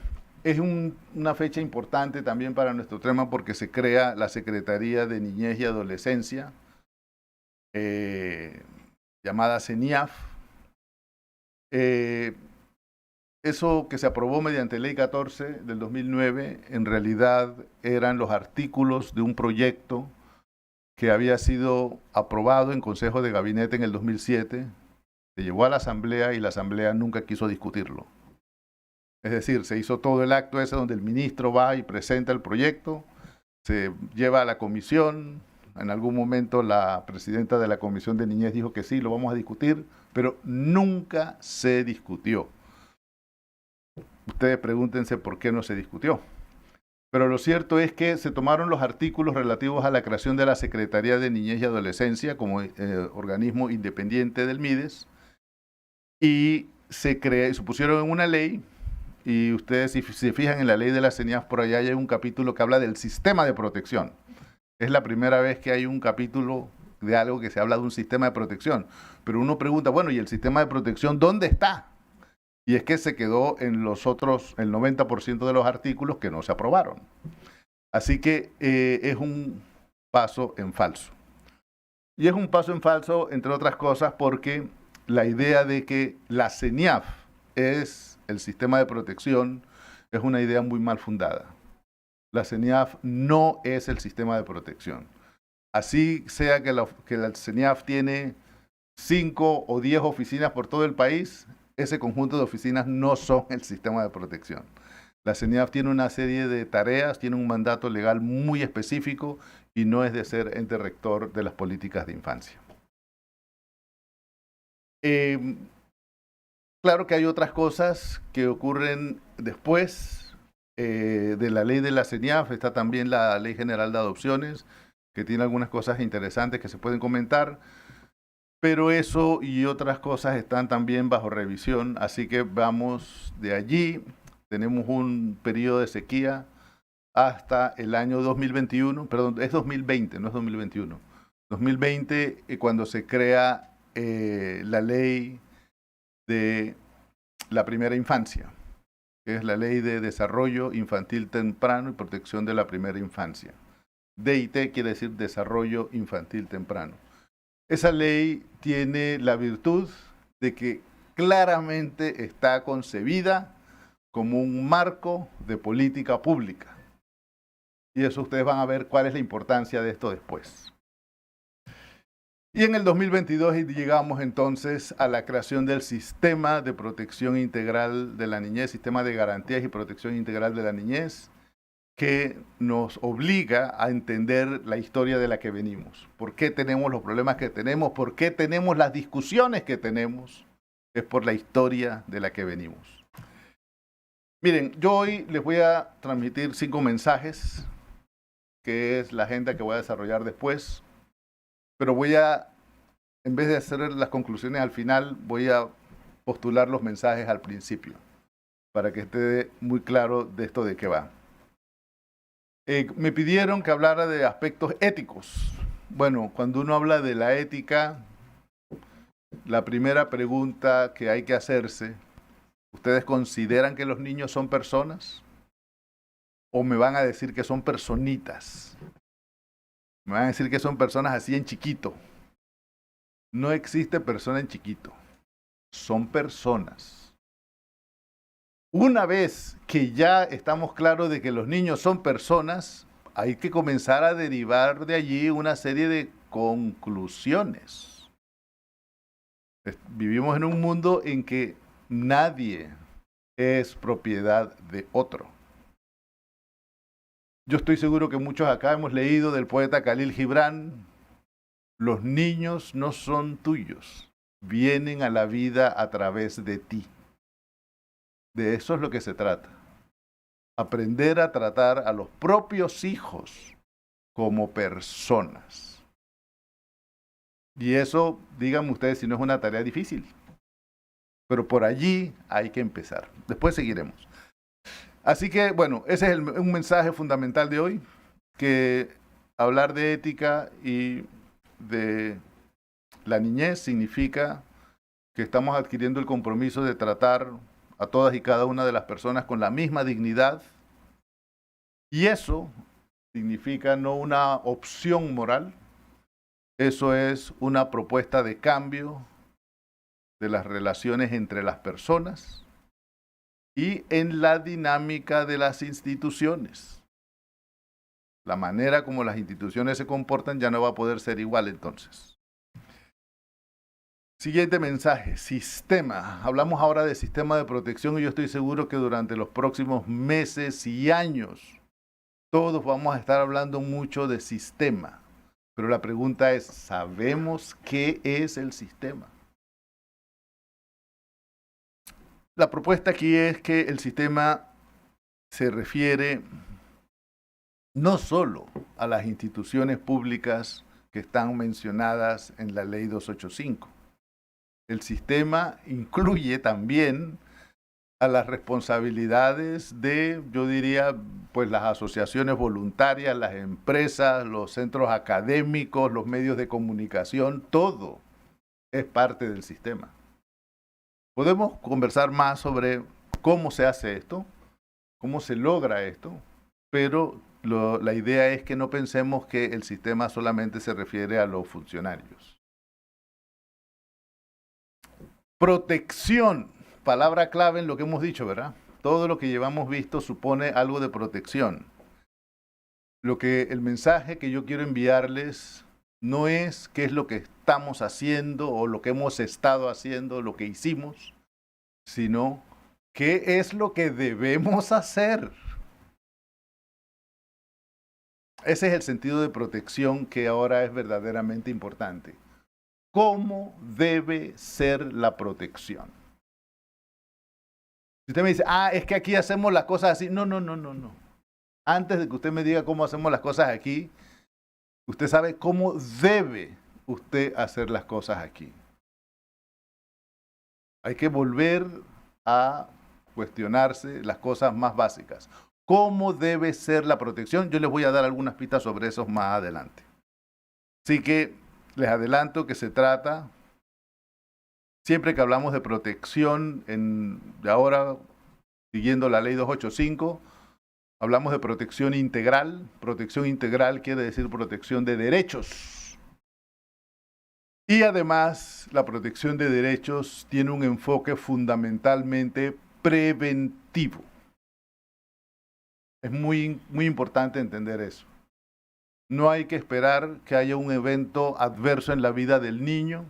es una fecha importante también para nuestro tema porque se crea la Secretaría de Niñez y Adolescencia, llamada CENIAF. Eso que se aprobó mediante Ley 14 del 2009, en realidad eran los artículos de un proyecto que había sido aprobado en Consejo de Gabinete en el 2007, se llevó a la Asamblea y la Asamblea nunca quiso discutirlo. Es decir, se hizo todo el acto ese donde el ministro va y presenta el proyecto, se lleva a la comisión. En algún momento la presidenta de la Comisión de Niñez dijo que sí, lo vamos a discutir, pero nunca se discutió. Ustedes pregúntense por qué no se discutió. Pero lo cierto es que se tomaron los artículos relativos a la creación de la Secretaría de Niñez y Adolescencia como organismo independiente del MIDES y se pusieron en una ley. Y ustedes, si se fijan en la ley de la CENIAF, por allá hay un capítulo que habla del sistema de protección. Es la primera vez que hay un capítulo de algo que se habla de un sistema de protección. Pero uno pregunta, bueno, ¿y el sistema de protección dónde está? Y es que se quedó en los otros, el 90% de los artículos que no se aprobaron. Así que es un paso en falso. Y es un paso en falso, entre otras cosas, porque la idea de que la CENIAF es el sistema de protección es una idea muy mal fundada. La CENIAF no es el sistema de protección. Así sea que la CENIAF tiene 5 o 10 oficinas por todo el país, ese conjunto de oficinas no son el sistema de protección. La CENIAF tiene una serie de tareas, tiene un mandato legal muy específico y no es de ser ente rector de las políticas de infancia. Claro que hay otras cosas que ocurren después de la ley de la CENIAF. Está también la Ley General de Adopciones, que tiene algunas cosas interesantes que se pueden comentar, pero eso y otras cosas están también bajo revisión, así que vamos de allí. Tenemos un periodo de sequía hasta el año 2021, perdón, es 2020, no es 2021. 2020, cuando se crea la ley de la primera infancia, que es la Ley de Desarrollo Infantil Temprano y Protección de la Primera Infancia. DIT quiere decir Desarrollo Infantil Temprano. Esa ley tiene la virtud de que claramente está concebida como un marco de política pública. Y eso ustedes van a ver cuál es la importancia de esto después. Y en el 2022 llegamos entonces a la creación del Sistema de Protección Integral de la Niñez, Sistema de Garantías y Protección Integral de la Niñez, que nos obliga a entender la historia de la que venimos. ¿Por qué tenemos los problemas que tenemos? ¿Por qué tenemos las discusiones que tenemos? Es por la historia de la que venimos. Miren, yo hoy les voy a transmitir 5 mensajes, que es la agenda que voy a desarrollar después. Pero en vez de hacer las conclusiones al final, voy a postular los mensajes al principio, para que esté muy claro de esto de qué va. Me pidieron que hablara de aspectos éticos. Bueno, cuando uno habla de la ética, la primera pregunta que hay que hacerse, ¿ustedes consideran que los niños son personas? ¿O me van a decir que son personitas? Me van a decir que son personas así en chiquito. No existe persona en chiquito. Son personas. Una vez que ya estamos claros de que los niños son personas, hay que comenzar a derivar de allí una serie de conclusiones. Vivimos en un mundo en que nadie es propiedad de otro. Yo estoy seguro que muchos acá hemos leído del poeta Khalil Gibran, los niños no son tuyos, vienen a la vida a través de ti. De eso es lo que se trata. Aprender a tratar a los propios hijos como personas. Y eso, díganme ustedes si no es una tarea difícil. Pero por allí hay que empezar. Después seguiremos. Así que, bueno, ese es un mensaje fundamental de hoy, que hablar de ética y de la niñez significa que estamos adquiriendo el compromiso de tratar a todas y cada una de las personas con la misma dignidad. Y eso significa no una opción moral, eso es una propuesta de cambio de las relaciones entre las personas y en la dinámica de las instituciones. la manera como las instituciones se comportan ya no va a poder ser igual entonces. Siguiente mensaje, sistema. Hablamos ahora de sistema de protección y yo estoy seguro que durante los próximos meses y años todos vamos a estar hablando mucho de sistema. Pero la pregunta es, ¿sabemos qué es el sistema? La propuesta aquí es que el sistema se refiere no solo a las instituciones públicas que están mencionadas en la Ley 285. El sistema incluye también a las responsabilidades de, yo diría, pues las asociaciones voluntarias, las empresas, los centros académicos, los medios de comunicación, todo es parte del sistema. Podemos conversar más sobre cómo se hace esto, cómo se logra esto, pero la idea es que no pensemos que el sistema solamente se refiere a los funcionarios. Protección, palabra clave en lo que hemos dicho, ¿verdad? Todo lo que llevamos visto supone algo de protección. El mensaje que yo quiero enviarles no es qué es lo que estamos haciendo o lo que hemos estado haciendo, lo que hicimos, sino qué es lo que debemos hacer. Ese es el sentido de protección que ahora es verdaderamente importante. ¿Cómo debe ser la protección? Si usted me dice, es que aquí hacemos las cosas así. No. Antes de que usted me diga cómo hacemos las cosas aquí, usted sabe cómo debe usted hacer las cosas aquí. Hay que volver a cuestionarse las cosas más básicas. ¿Cómo debe ser la protección? Yo les voy a dar algunas pistas sobre eso más adelante. Así que les adelanto que se trata, siempre que hablamos de protección, de ahora, siguiendo la ley 285, hablamos de protección integral. Protección integral quiere decir protección de derechos. Y además, la protección de derechos tiene un enfoque fundamentalmente preventivo. Es muy importante entender eso. No hay que esperar que haya un evento adverso en la vida del niño.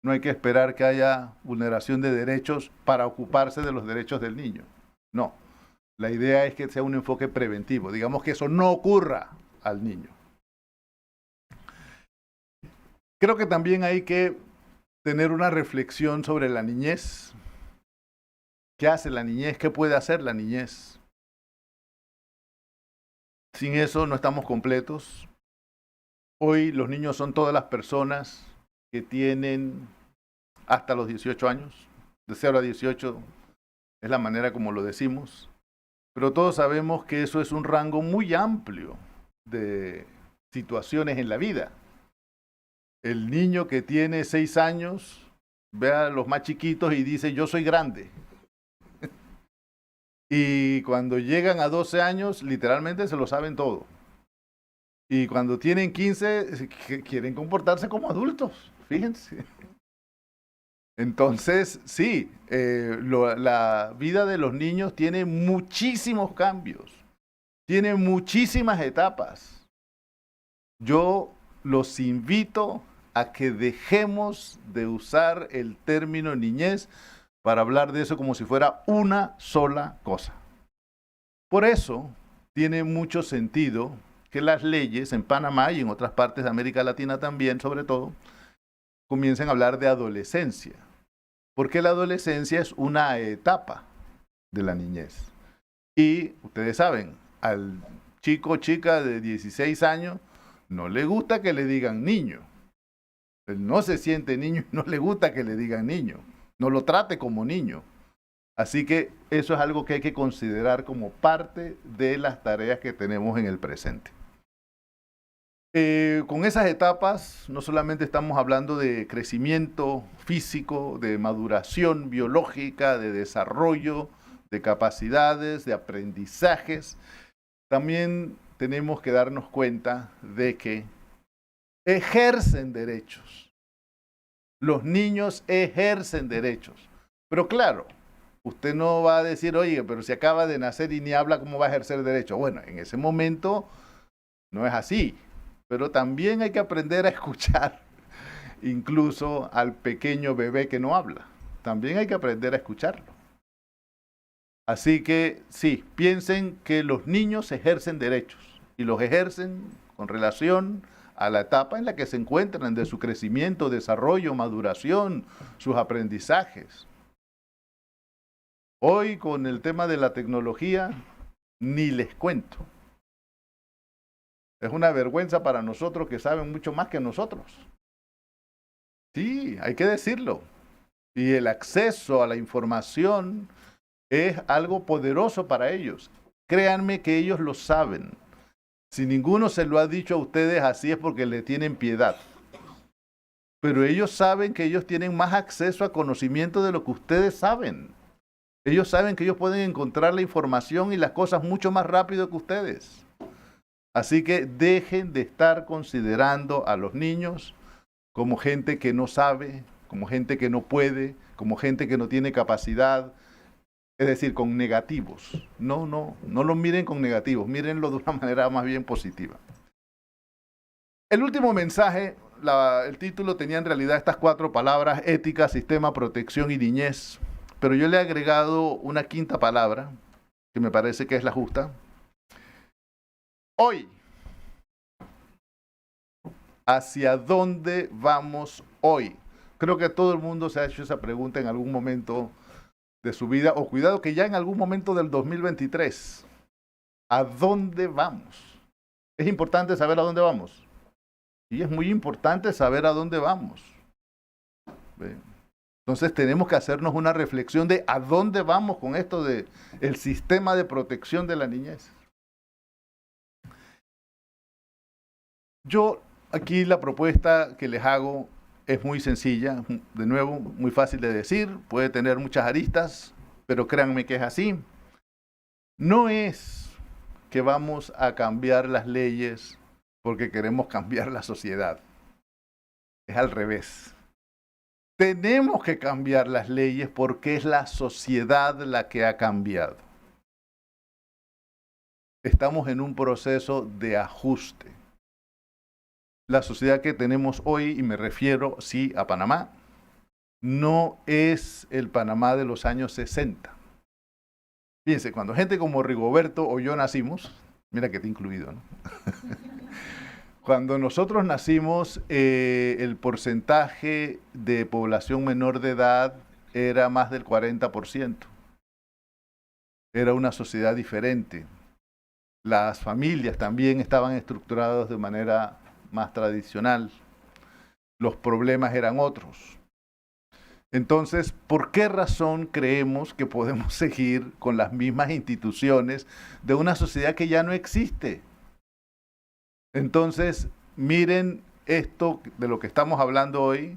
No hay que esperar que haya vulneración de derechos para ocuparse de los derechos del niño. No. La idea es que sea un enfoque preventivo. Digamos que eso no ocurra al niño. Creo que también hay que tener una reflexión sobre la niñez. ¿Qué hace la niñez? ¿Qué puede hacer la niñez? Sin eso no estamos completos. Hoy los niños son todas las personas que tienen hasta los 18 años. De 0 a 18 es la manera como lo decimos. Pero todos sabemos que eso es un rango muy amplio de situaciones en la vida. El niño que tiene 6 años ve a los más chiquitos y dice, yo soy grande. Y cuando llegan a 12 años, literalmente se lo saben todo. Y cuando tienen 15, quieren comportarse como adultos, fíjense. Entonces, sí, la vida de los niños tiene muchísimos cambios, tiene muchísimas etapas. Yo los invito a que dejemos de usar el término niñez para hablar de eso como si fuera una sola cosa. Por eso tiene mucho sentido que las leyes en Panamá y en otras partes de América Latina también, sobre todo, comiencen a hablar de adolescencia. Porque la adolescencia es una etapa de la niñez. Y ustedes saben, al chico o chica de 16 años no le gusta que le digan niño. Él no se siente niño y no le gusta que le digan niño. No lo trate como niño. Así que eso es algo que hay que considerar como parte de las tareas que tenemos en el presente. Con esas etapas no solamente estamos hablando de crecimiento físico, de maduración biológica, de desarrollo, de capacidades, de aprendizajes. También tenemos que darnos cuenta de que ejercen derechos. Los niños ejercen derechos. Pero claro, usted no va a decir, oye, pero si acaba de nacer y ni habla, ¿cómo va a ejercer derechos? Bueno, en ese momento No es así. Pero también hay que aprender a escuchar incluso al pequeño bebé que no habla. También hay que aprender a escucharlo. Así que sí, piensen que los niños ejercen derechos y los ejercen con relación a la etapa en la que se encuentran de su crecimiento, desarrollo, maduración, sus aprendizajes. Hoy con el tema de la tecnología, ni les cuento. Es una vergüenza para nosotros que saben mucho más que nosotros. Sí, hay que decirlo. Y el acceso a la información es algo poderoso para ellos. Créanme que ellos lo saben. Si ninguno se lo ha dicho a ustedes, así es porque le tienen piedad. Pero ellos saben que ellos tienen más acceso a conocimiento de lo que ustedes saben. Ellos saben que ellos pueden encontrar la información y las cosas mucho más rápido que ustedes. Así que dejen de estar considerando a los niños como gente que no sabe, como gente que no puede, como gente que no tiene capacidad, es decir, con negativos. No lo miren con negativos, mírenlo de una manera más bien positiva. El último mensaje, el título tenía en realidad estas 4 palabras: ética, sistema, protección y niñez, pero yo le he agregado una 5ª palabra, que me parece que es la justa. Hoy. ¿Hacia dónde vamos hoy? Creo que todo el mundo se ha hecho esa pregunta en algún momento de su vida, o cuidado que ya en algún momento del 2023. ¿A dónde vamos? Es importante saber a dónde vamos. Y es muy importante saber a dónde vamos. Entonces tenemos que hacernos una reflexión de a dónde vamos con esto de el sistema de protección de la niñez. Yo aquí la propuesta que les hago es muy sencilla, de nuevo, muy fácil de decir, puede tener muchas aristas, pero créanme que es así. No es que vamos a cambiar las leyes porque queremos cambiar la sociedad. Es al revés. Tenemos que cambiar las leyes porque es la sociedad la que ha cambiado. Estamos en un proceso de ajuste. La sociedad que tenemos hoy, y me refiero, sí, a Panamá, no es el Panamá de los años 60. Fíjense, cuando gente como Rigoberto o yo nacimos, mira que te he incluido, ¿no? Cuando nosotros nacimos, el porcentaje de población menor de edad era más del 40%. Era una sociedad diferente. Las familias también estaban estructuradas de manera más tradicional. Los problemas eran otros. Entonces, ¿por qué razón creemos que podemos seguir con las mismas instituciones de una sociedad que ya no existe? Entonces, miren esto de lo que estamos hablando hoy,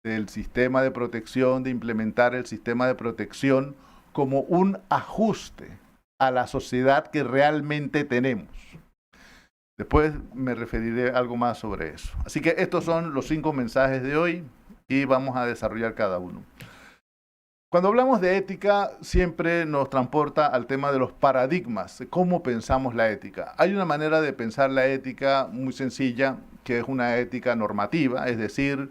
del sistema de protección, de implementar el sistema de protección como un ajuste a la sociedad que realmente tenemos. Después me referiré algo más sobre eso. Así que estos son los 5 mensajes de hoy y vamos a desarrollar cada uno. Cuando hablamos de ética, siempre nos transporta al tema de los paradigmas, de cómo pensamos la ética. Hay una manera de pensar la ética muy sencilla, que es una ética normativa, es decir,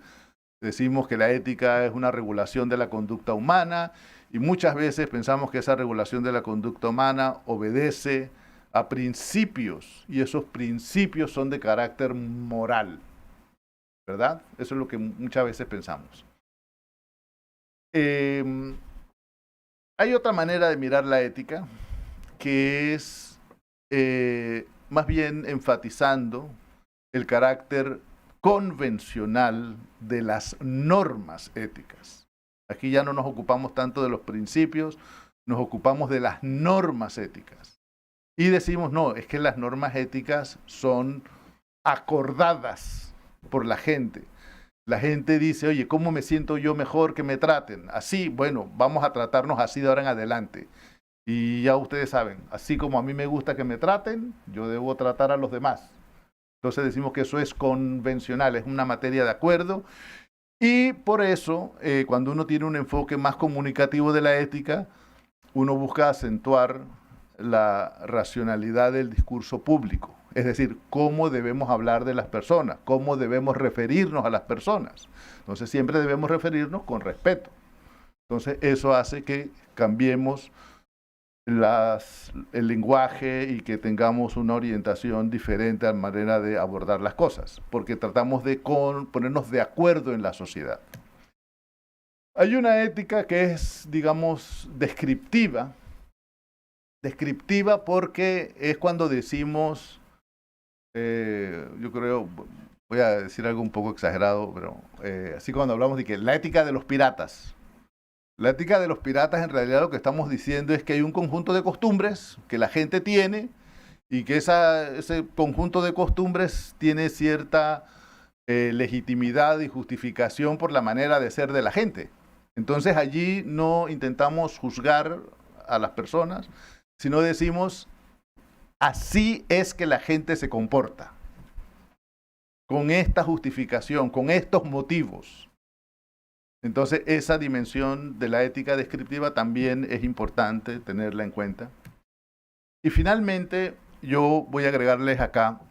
decimos que la ética es una regulación de la conducta humana y muchas veces pensamos que esa regulación de la conducta humana obedece a principios y esos principios son de carácter moral, ¿verdad? Eso es lo que muchas veces pensamos. Hay otra manera de mirar la ética que es más bien enfatizando el carácter convencional de las normas éticas. Aquí ya no nos ocupamos tanto de los principios, nos ocupamos de las normas éticas. Y decimos, no, es que las normas éticas son acordadas por la gente. La gente dice, oye, ¿cómo me siento yo mejor que me traten? Así, bueno, vamos a tratarnos así de ahora en adelante. Y ya ustedes saben, así como a mí me gusta que me traten, yo debo tratar a los demás. Entonces decimos que eso es convencional, es una materia de acuerdo. Y por eso, cuando uno tiene un enfoque más comunicativo de la ética, uno busca acentuar la racionalidad del discurso público. Es decir, cómo debemos hablar de las personas, cómo debemos referirnos a las personas. Entonces siempre debemos referirnos con respeto. Entonces eso hace que cambiemos el lenguaje y que tengamos una orientación diferente a la manera de abordar las cosas, porque tratamos de ponernos de acuerdo en la sociedad. Hay una ética que es, digamos, descriptiva porque es cuando decimos, yo creo, voy a decir algo un poco exagerado, pero así cuando hablamos de que la ética de los piratas. La ética de los piratas, en realidad lo que estamos diciendo es que hay un conjunto de costumbres que la gente tiene y que ese conjunto de costumbres tiene cierta legitimidad y justificación por la manera de ser de la gente. Entonces allí no intentamos juzgar a las personas, sino decimos, así es que la gente se comporta, con esta justificación, con estos motivos. Entonces, esa dimensión de la ética descriptiva también es importante tenerla en cuenta. Y finalmente, yo voy a agregarles acá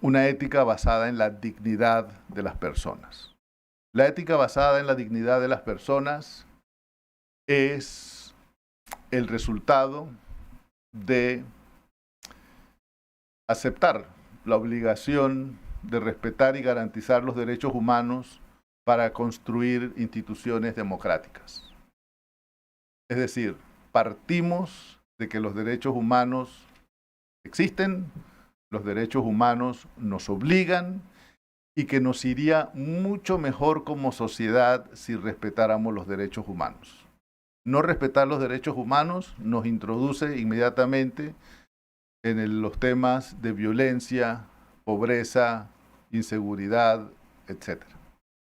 una ética basada en la dignidad de las personas. La ética basada en la dignidad de las personas es el resultado de aceptar la obligación de respetar y garantizar los derechos humanos para construir instituciones democráticas. Es decir, partimos de que los derechos humanos existen, los derechos humanos nos obligan y que nos iría mucho mejor como sociedad si respetáramos los derechos humanos. No respetar los derechos humanos nos introduce inmediatamente en los temas de violencia, pobreza, inseguridad, etc.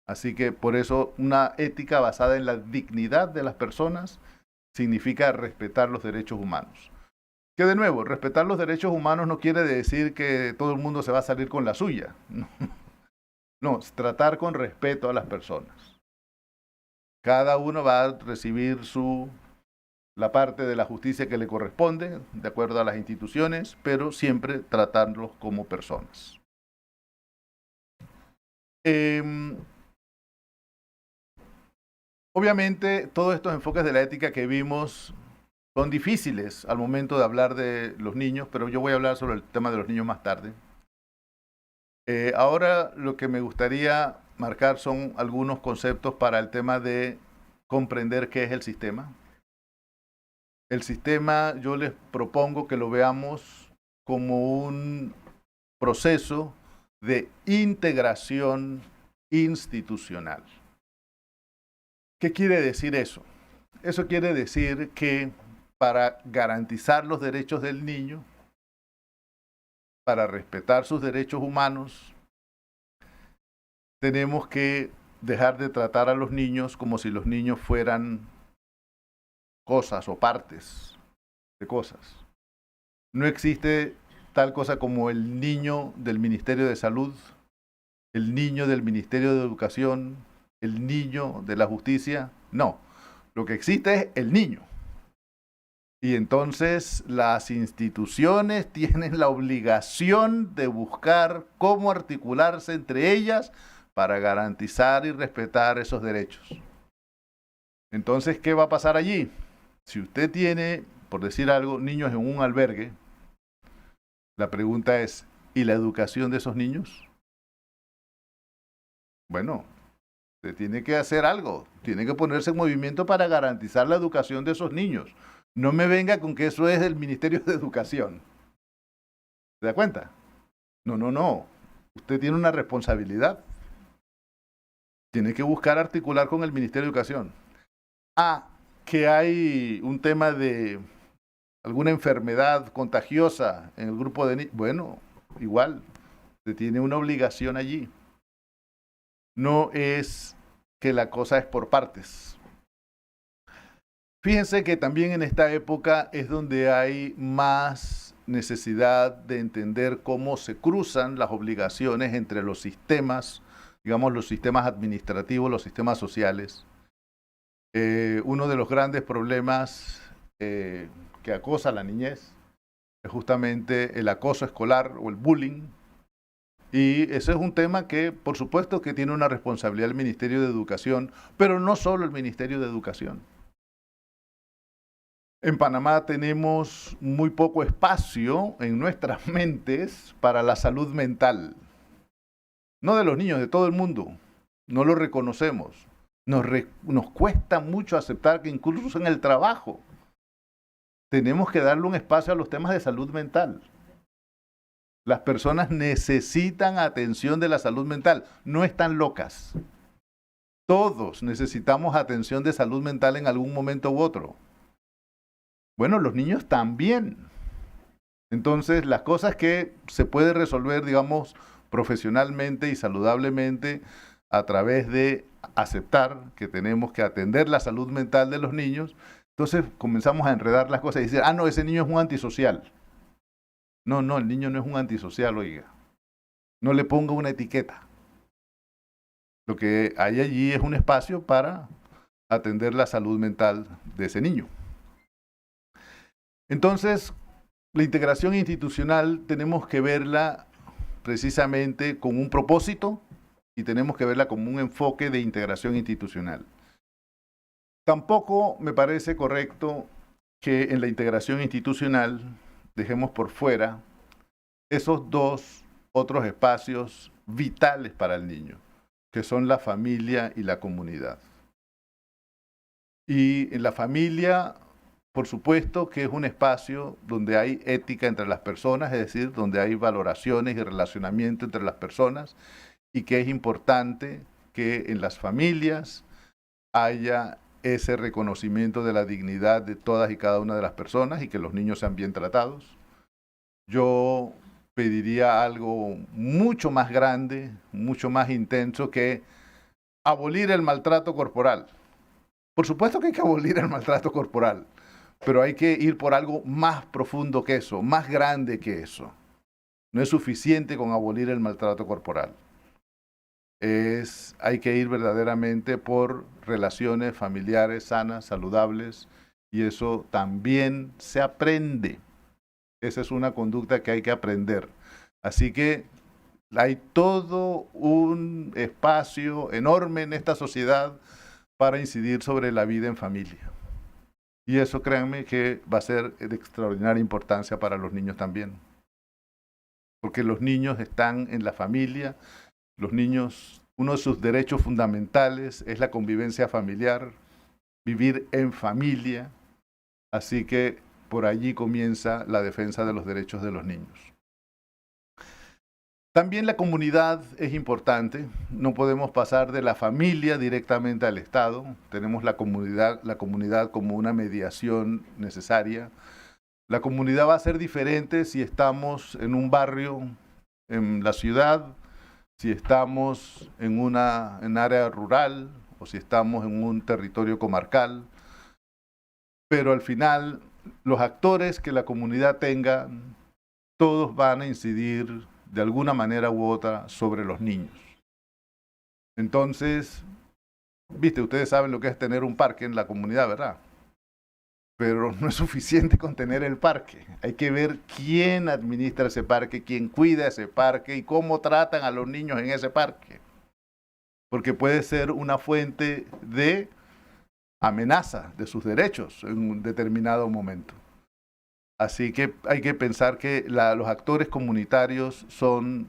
Así que por eso una ética basada en la dignidad de las personas significa respetar los derechos humanos. Que de nuevo, respetar los derechos humanos no quiere decir que todo el mundo se va a salir con la suya. No, tratar con respeto a las personas. Cada uno va a recibir la parte de la justicia que le corresponde, de acuerdo a las instituciones, pero siempre tratarlos como personas. Obviamente, todos estos enfoques de la ética que vimos son difíciles al momento de hablar de los niños, pero yo voy a hablar sobre el tema de los niños más tarde. Ahora lo que me gustaría marcar son algunos conceptos para el tema de comprender qué es el sistema. El sistema, yo les propongo que lo veamos como un proceso de integración institucional. ¿Qué quiere decir eso? Eso quiere decir que para garantizar los derechos del niño, para respetar sus derechos humanos, tenemos que dejar de tratar a los niños como si los niños fueran cosas o partes de cosas. No existe tal cosa como el niño del Ministerio de Salud, el niño del Ministerio de Educación, el niño de la justicia. No, lo que existe es el niño. Y entonces las instituciones tienen la obligación de buscar cómo articularse entre ellas para garantizar y respetar esos derechos. Entonces, ¿qué va a pasar allí? Si usted tiene, por decir algo, niños en un albergue, la pregunta es, ¿y la educación de esos niños? Bueno, usted tiene que hacer algo, tiene que ponerse en movimiento para garantizar la educación de esos niños. No me venga con que eso es del Ministerio de Educación. ¿Se da cuenta? No. Usted tiene una responsabilidad. Tiene que buscar articular con el Ministerio de Educación. Que hay un tema de alguna enfermedad contagiosa en el grupo de niños. Bueno, igual, usted tiene una obligación allí. No es que la cosa es por partes. Fíjense que también en esta época es donde hay más necesidad de entender cómo se cruzan las obligaciones entre los sistemas, digamos los sistemas administrativos, los sistemas sociales. Uno de los grandes problemas que acosa a la niñez es justamente el acoso escolar o el bullying. Y ese es un tema que, por supuesto, que tiene una responsabilidad el Ministerio de Educación, pero no solo el Ministerio de Educación. En Panamá tenemos muy poco espacio en nuestras mentes para la salud mental. No de los niños, de todo el mundo. No lo reconocemos. Nos cuesta mucho aceptar que incluso en el trabajo tenemos que darle un espacio a los temas de salud mental. Las personas necesitan atención de la salud mental, no están locas. Todos necesitamos atención de salud mental en algún momento u otro. Bueno, los niños también. Entonces, las cosas que se puede resolver, digamos, profesionalmente y saludablemente a través de aceptar que tenemos que atender la salud mental de los niños, entonces comenzamos a enredar las cosas y decir, no, ese niño es un antisocial. No, el niño no es un antisocial, oiga. No le ponga una etiqueta. Lo que hay allí es un espacio para atender la salud mental de ese niño. Entonces, la integración institucional tenemos que verla precisamente con un propósito y tenemos que verla como un enfoque de integración institucional. Tampoco me parece correcto que en la integración institucional dejemos por fuera esos dos otros espacios vitales para el niño, que son la familia y la comunidad. Y en la familia, por supuesto, que es un espacio donde hay ética entre las personas, es decir, donde hay valoraciones y relacionamiento entre las personas, y que es importante que en las familias haya ese reconocimiento de la dignidad de todas y cada una de las personas y que los niños sean bien tratados. Yo pediría algo mucho más grande, mucho más intenso, que abolir el maltrato corporal. Por supuesto que hay que abolir el maltrato corporal, pero hay que ir por algo más profundo que eso, más grande que eso. No es suficiente con abolir el maltrato corporal. Hay que ir verdaderamente por relaciones familiares sanas, saludables, y eso también se aprende. Esa es una conducta que hay que aprender. Así que hay todo un espacio enorme en esta sociedad para incidir sobre la vida en familia. Y eso, créanme, que va a ser de extraordinaria importancia para los niños también. Porque los niños están en la familia. Los niños, uno de sus derechos fundamentales es la convivencia familiar, vivir en familia. Así que por allí comienza la defensa de los derechos de los niños. También la comunidad es importante. No podemos pasar de la familia directamente al Estado. Tenemos la comunidad como una mediación necesaria. La comunidad va a ser diferente si estamos en un barrio en la ciudad, si estamos en un área rural o si estamos en un territorio comarcal. Pero al final, los actores que la comunidad tenga, todos van a incidir de alguna manera u otra sobre los niños. Entonces, ustedes saben lo que es tener un parque en la comunidad, ¿verdad? Pero no es suficiente con tener el parque. Hay que ver quién administra ese parque, quién cuida ese parque y cómo tratan a los niños en ese parque. Porque puede ser una fuente de amenaza de sus derechos en un determinado momento. Así que hay que pensar que los actores comunitarios son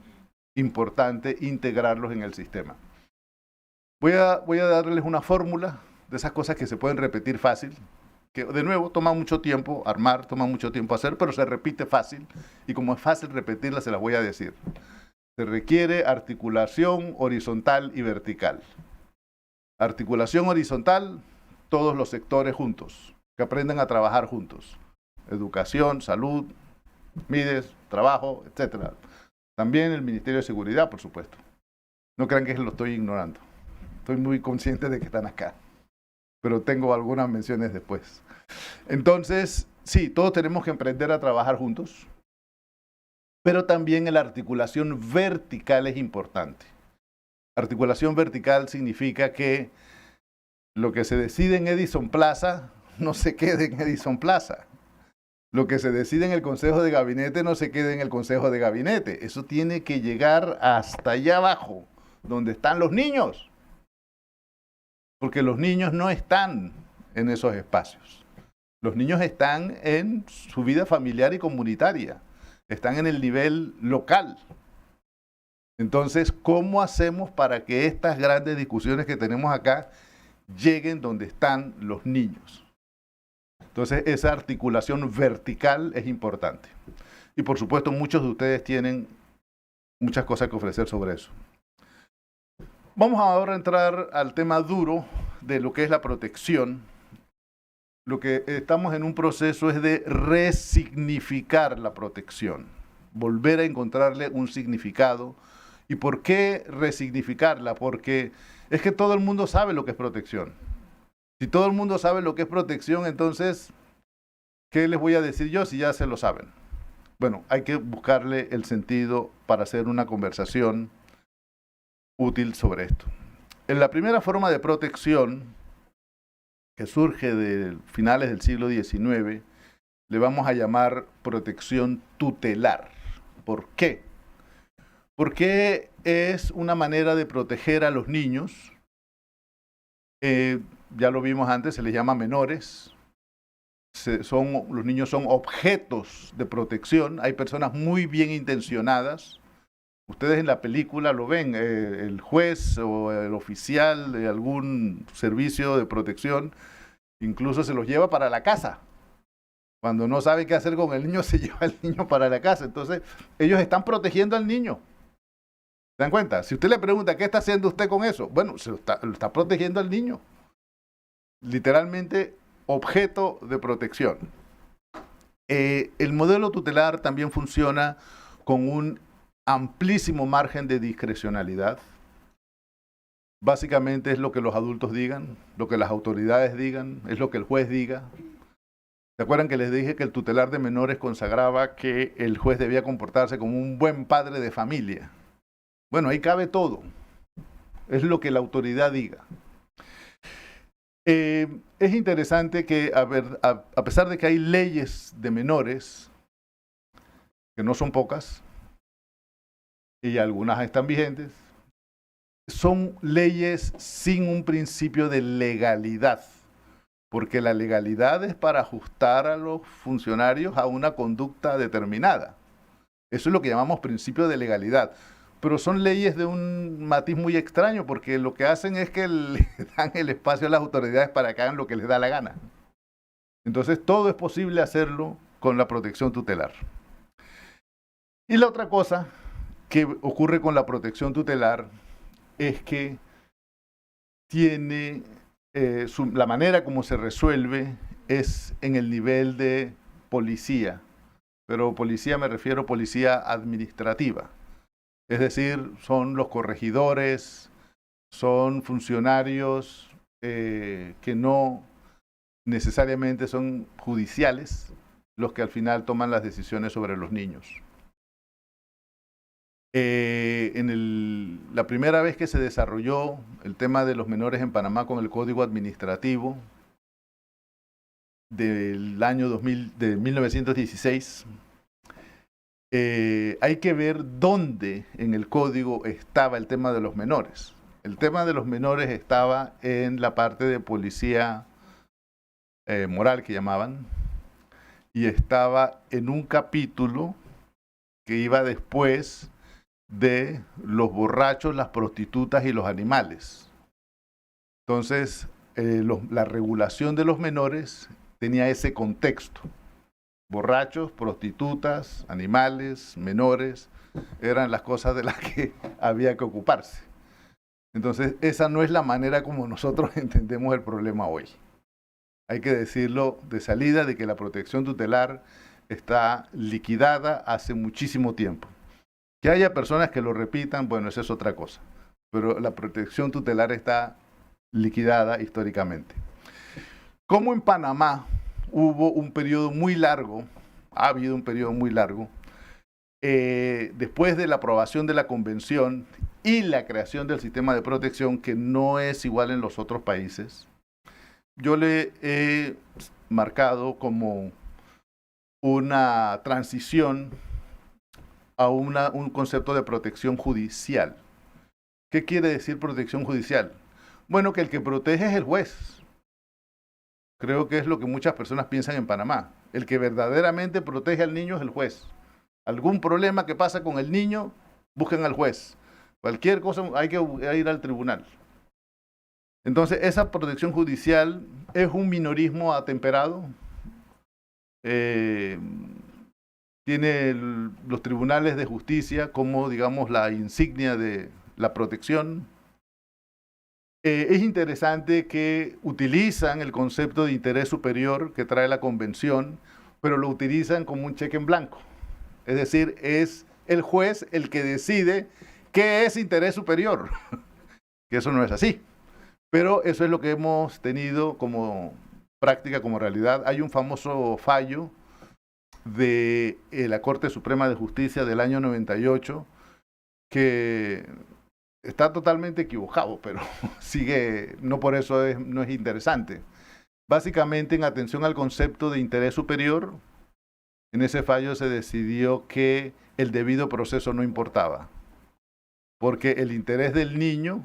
importantes integrarlos en el sistema. Voy a darles una fórmula de esas cosas que se pueden repetir fácil, que de nuevo toma mucho tiempo armar, toma mucho tiempo hacer, pero se repite fácil, y como es fácil repetirla, se las voy a decir. Se requiere articulación horizontal y vertical. Articulación horizontal, todos los sectores juntos, que aprendan a trabajar juntos. Educación, salud, MIDES, trabajo, etc. También el Ministerio de Seguridad, por supuesto. No crean que lo estoy ignorando. Estoy muy consciente de que están acá, pero tengo algunas menciones después. Entonces, sí, todos tenemos que aprender a trabajar juntos, pero también la articulación vertical es importante. Articulación vertical significa que lo que se decide en Edison Plaza no se quede en Edison Plaza. Lo que se decide en el Consejo de Gabinete no se queda en el Consejo de Gabinete. Eso tiene que llegar hasta allá abajo, donde están los niños. Porque los niños no están en esos espacios. Los niños están en su vida familiar y comunitaria. Están en el nivel local. Entonces, ¿cómo hacemos para que estas grandes discusiones que tenemos acá lleguen donde están los niños? Entonces, esa articulación vertical es importante. Y por supuesto, muchos de ustedes tienen muchas cosas que ofrecer sobre eso. Vamos ahora a entrar al tema duro de lo que es la protección. Lo que estamos en un proceso es de resignificar la protección, volver a encontrarle un significado. ¿Y por qué resignificarla? Porque es que todo el mundo sabe lo que es protección. Si todo el mundo sabe lo que es protección, entonces, ¿qué les voy a decir yo si ya se lo saben? Bueno, hay que buscarle el sentido para hacer una conversación útil sobre esto. En la primera forma de protección, que surge de finales del siglo XIX, le vamos a llamar protección tutelar. ¿Por qué? Porque es una manera de proteger a los niños. Ya lo vimos antes, se les llama menores. Los niños son objetos de protección. Hay personas muy bien intencionadas. Ustedes en la película lo ven, el juez o el oficial de algún servicio de protección incluso se los lleva para la casa. Cuando no sabe qué hacer con el niño, se lleva al niño para la casa. Entonces, ellos están protegiendo al niño. ¿Se dan cuenta? Si usted le pregunta, ¿qué está haciendo usted con eso? Bueno, lo está protegiendo al niño. Literalmente, objeto de protección. El modelo tutelar también funciona con un amplísimo margen de discrecionalidad. Básicamente es lo que los adultos digan, lo que las autoridades digan, es lo que el juez diga. ¿Se acuerdan que les dije que el tutelar de menores consagraba que el juez debía comportarse como un buen padre de familia? Bueno, ahí cabe todo. Es lo que la autoridad diga. Es interesante que, a pesar de que hay leyes de menores, que no son pocas, y algunas están vigentes, son leyes sin un principio de legalidad, porque la legalidad es para ajustar a los funcionarios a una conducta determinada. Eso es lo que llamamos principio de legalidad. Pero son leyes de un matiz muy extraño, porque lo que hacen es que le dan el espacio a las autoridades para que hagan lo que les da la gana. Entonces, todo es posible hacerlo con la protección tutelar. Y la otra cosa que ocurre con la protección tutelar es que tiene la manera como se resuelve es en el nivel de policía, pero policía me refiero a policía administrativa. Es decir, son los corregidores, son funcionarios que no necesariamente son judiciales los que al final toman las decisiones sobre los niños. La primera vez que se desarrolló el tema de los menores en Panamá con el Código Administrativo del año 1916, hay que ver dónde en el código estaba el tema de los menores. El tema de los menores estaba en la parte de policía moral que llamaban, y estaba en un capítulo que iba después de los borrachos, las prostitutas y los animales. Entonces, la regulación de los menores tenía ese contexto. Borrachos, prostitutas, animales, menores, eran las cosas de las que había que ocuparse. Entonces, esa no es la manera como nosotros entendemos el problema hoy. Hay que decirlo de salida, de que la protección tutelar está liquidada hace muchísimo tiempo. Que haya personas que lo repitan, bueno, esa es otra cosa. Pero la protección tutelar está liquidada históricamente. Como en Panamá hubo un periodo muy largo, ha habido un periodo muy largo, después de la aprobación de la convención y la creación del sistema de protección, que no es igual en los otros países, yo le he marcado como una transición a un concepto de protección judicial. ¿Qué quiere decir protección judicial? Bueno, que el que protege es el juez. Creo que es lo que muchas personas piensan en Panamá. El que verdaderamente protege al niño es el juez. Algún problema que pasa con el niño, busquen al juez. Cualquier cosa hay que ir al tribunal. Entonces, esa protección judicial es un minorismo atemperado. Tiene los tribunales de justicia como, digamos, la insignia de la protección. Es interesante que utilizan el concepto de interés superior que trae la convención, pero lo utilizan como un cheque en blanco. Es decir, es el juez el que decide qué es interés superior, que eso no es así. Pero eso es lo que hemos tenido como práctica, como realidad. Hay un famoso fallo de la Corte Suprema de Justicia del año 98 que está totalmente equivocado, pero sigue, no por eso no es interesante. Básicamente, en atención al concepto de interés superior, en ese fallo se decidió que el debido proceso no importaba, porque el interés del niño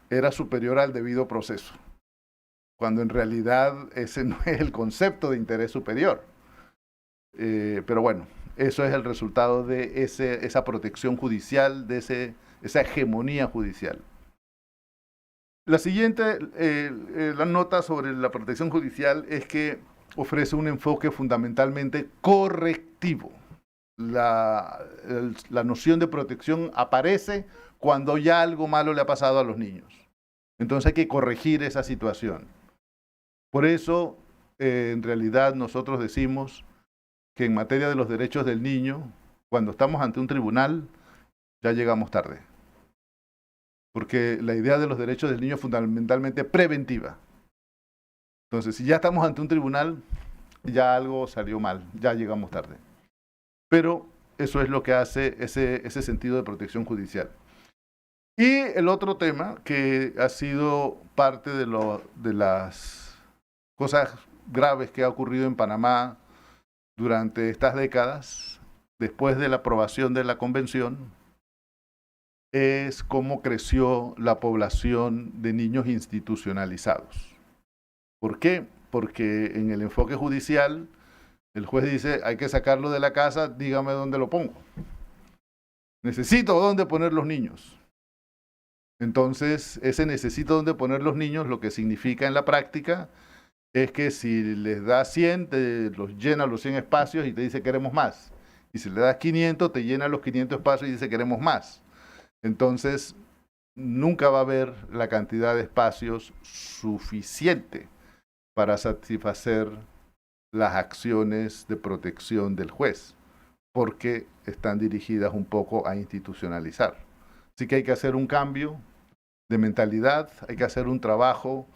era superior al debido proceso, cuando en realidad ese no es el concepto de interés superior. Pero bueno, eso es el resultado de esa protección judicial, de esa hegemonía judicial. La siguiente, la nota sobre la protección judicial es que ofrece un enfoque fundamentalmente correctivo. La noción de protección aparece cuando ya algo malo le ha pasado a los niños. Entonces hay que corregir esa situación. Por eso, en realidad, nosotros decimos que en materia de los derechos del niño, cuando estamos ante un tribunal, ya llegamos tarde. Porque la idea de los derechos del niño es fundamentalmente preventiva. Entonces, si ya estamos ante un tribunal, ya algo salió mal, ya llegamos tarde. Pero eso es lo que hace ese sentido de protección judicial. Y el otro tema que ha sido parte de las cosas graves que ha ocurrido en Panamá durante estas décadas, después de la aprobación de la convención, es cómo creció la población de niños institucionalizados. ¿Por qué? Porque en el enfoque judicial, el juez dice, hay que sacarlo de la casa, dígame dónde lo pongo. Necesito dónde poner los niños. Entonces, ese necesito dónde poner los niños, lo que significa en la práctica es que si les das 100, te los llena los 100 espacios y te dice queremos más. Y si le das 500, te llena los 500 espacios y dice queremos más. Entonces, nunca va a haber la cantidad de espacios suficiente para satisfacer las acciones de protección del juez, porque están dirigidas un poco a institucionalizar. Así que hay que hacer un cambio de mentalidad, hay que hacer un trabajo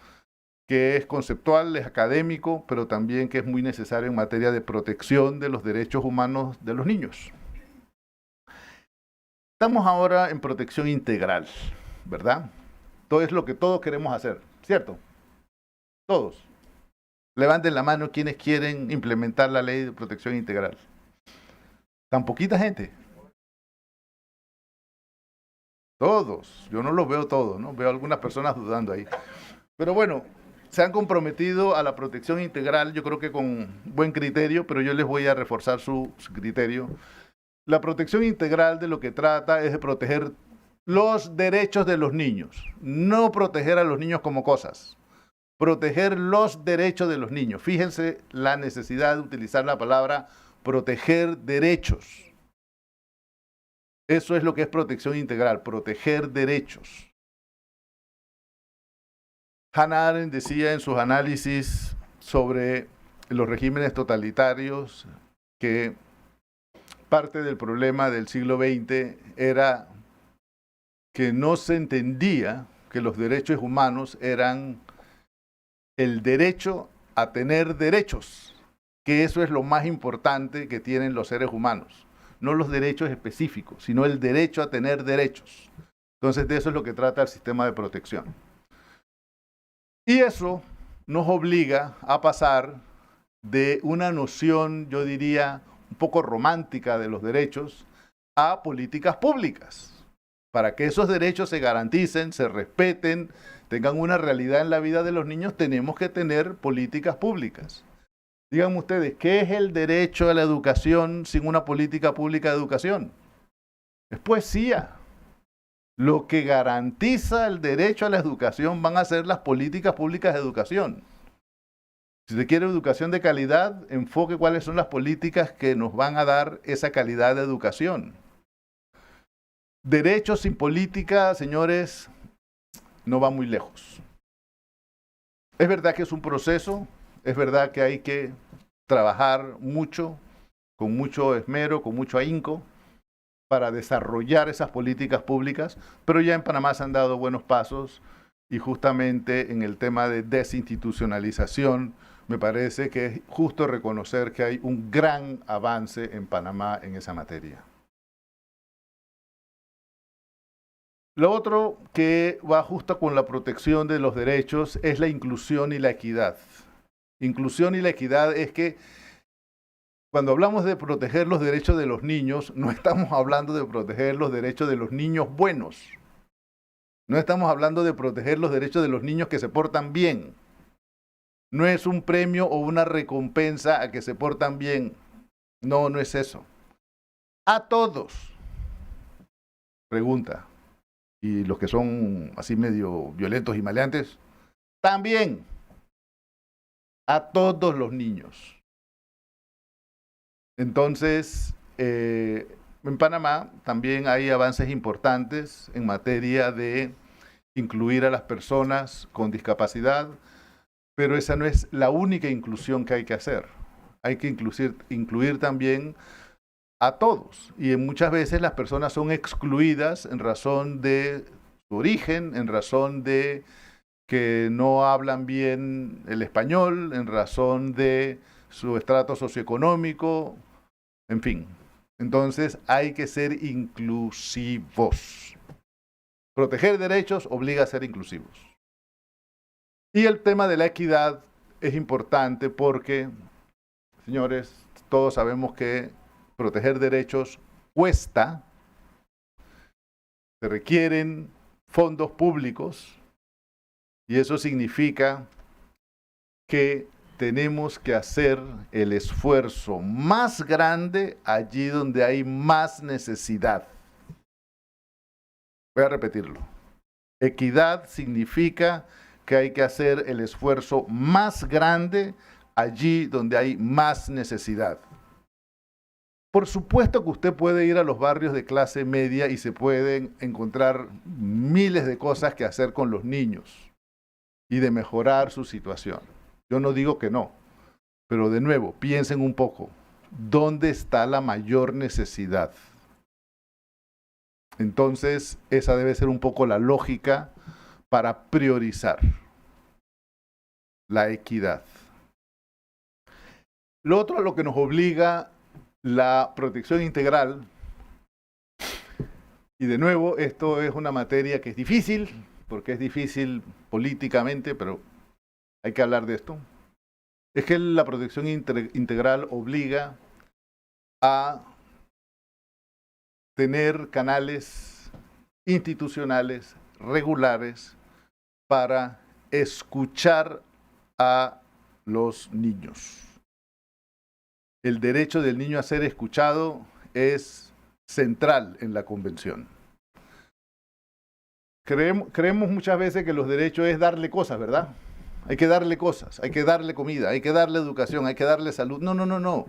que es conceptual, es académico, pero también que es muy necesario en materia de protección de los derechos humanos de los niños. Estamos ahora en protección integral, ¿verdad? Todo es lo que todos queremos hacer, ¿cierto? Todos. Levanten la mano quienes quieren implementar la ley de protección integral. Tan poquita gente. Todos. Yo no los veo todos, ¿no? Veo algunas personas dudando ahí. Pero bueno, se han comprometido a la protección integral, yo creo que con buen criterio, pero yo les voy a reforzar su criterio. La protección integral de lo que trata es de proteger los derechos de los niños, no proteger a los niños como cosas, proteger los derechos de los niños. Fíjense la necesidad de utilizar la palabra proteger derechos. Eso es lo que es protección integral, proteger derechos. Hannah Arendt decía en sus análisis sobre los regímenes totalitarios que parte del problema del siglo XX era que no se entendía que los derechos humanos eran el derecho a tener derechos, que eso es lo más importante que tienen los seres humanos, no los derechos específicos, sino el derecho a tener derechos. Entonces, de eso es lo que trata el sistema de protección. Y eso nos obliga a pasar de una noción, yo diría, un poco romántica de los derechos a políticas públicas. Para que esos derechos se garanticen, se respeten, tengan una realidad en la vida de los niños, tenemos que tener políticas públicas. Díganme ustedes, ¿qué es el derecho a la educación sin una política pública de educación? Es poesía. Lo que garantiza el derecho a la educación van a ser las políticas públicas de educación. Si usted quiere educación de calidad, enfoque cuáles son las políticas que nos van a dar esa calidad de educación. Derechos sin política, señores, no va muy lejos. Es verdad que es un proceso, es verdad que hay que trabajar mucho, con mucho esmero, con mucho ahínco, para desarrollar esas políticas públicas, pero ya en Panamá se han dado buenos pasos y justamente en el tema de desinstitucionalización me parece que es justo reconocer que hay un gran avance en Panamá en esa materia. Lo otro que va justo con la protección de los derechos es la inclusión y la equidad. Inclusión y la equidad es que cuando hablamos de proteger los derechos de los niños, no estamos hablando de proteger los derechos de los niños buenos. No estamos hablando de proteger los derechos de los niños que se portan bien. No es un premio o una recompensa a que se portan bien. No, no es eso. A todos. Pregunta. Y los que son así medio violentos y maleantes, también. A todos los niños. Entonces, en Panamá también hay avances importantes en materia de incluir a las personas con discapacidad, pero esa no es la única inclusión que hay que hacer. Hay que incluir también a todos. Y muchas veces las personas son excluidas en razón de su origen, en razón de que no hablan bien el español, en razón de su estrato socioeconómico, en fin. Entonces hay que ser inclusivos. Proteger derechos obliga a ser inclusivos. Y el tema de la equidad es importante porque, señores, todos sabemos que proteger derechos cuesta, se requieren fondos públicos y eso significa que tenemos que hacer el esfuerzo más grande allí donde hay más necesidad. Voy a repetirlo. Equidad significa que hay que hacer el esfuerzo más grande allí donde hay más necesidad. Por supuesto que usted puede ir a los barrios de clase media y se pueden encontrar miles de cosas que hacer con los niños y de mejorar su situación. Yo no digo que no, pero de nuevo, piensen un poco, ¿dónde está la mayor necesidad? Entonces, esa debe ser un poco la lógica para priorizar la equidad. Lo otro a lo que nos obliga la protección integral, y de nuevo, esto es una materia que es difícil, porque es difícil políticamente, pero hay que hablar de esto, es que la protección integral obliga a tener canales institucionales regulares para escuchar a los niños. El derecho del niño a ser escuchado es central en la Convención. Creemos muchas veces que los derechos es darle cosas, ¿verdad? Hay que darle cosas, hay que darle comida, hay que darle educación, hay que darle salud. No, no, no, no.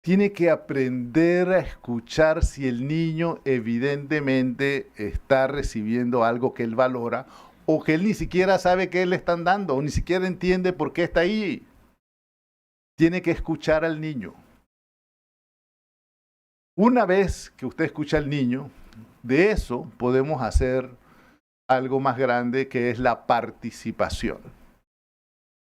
Tiene que aprender a escuchar si el niño evidentemente está recibiendo algo que él valora o que él ni siquiera sabe qué le están dando o ni siquiera entiende por qué está ahí. Tiene que escuchar al niño. Una vez que usted escucha al niño, de eso podemos hacer algo más grande que es la participación.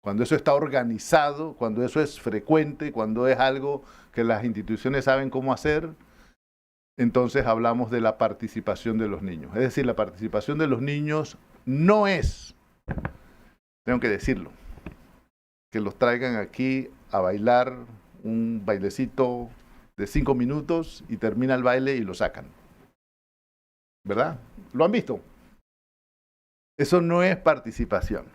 Cuando eso está organizado, cuando eso es frecuente, cuando es algo que las instituciones saben cómo hacer, entonces hablamos de la participación de los niños. Es decir, la participación de los niños no es, tengo que decirlo, que los traigan aquí a bailar un bailecito de 5 minutos y termina el baile y lo sacan. ¿Verdad? ¿Lo han visto? Eso no es participación.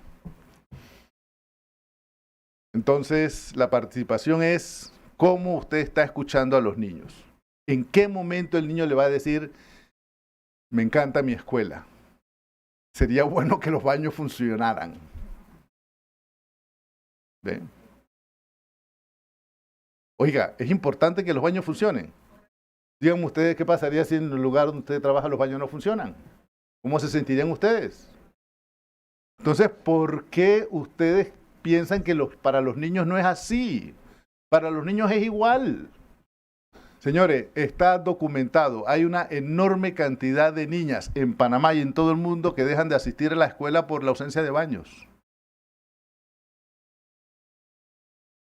Entonces, la participación es cómo usted está escuchando a los niños. ¿En qué momento el niño le va a decir, me encanta mi escuela? Sería bueno que los baños funcionaran. ¿Ven? Oiga, es importante que los baños funcionen. Díganme ustedes qué pasaría si en el lugar donde usted trabaja los baños no funcionan. ¿Cómo se sentirían ustedes? Entonces, ¿por qué ustedes piensan que para los niños no es así? Para los niños es igual. Señores, está documentado. Hay una enorme cantidad de niñas en Panamá y en todo el mundo que dejan de asistir a la escuela por la ausencia de baños.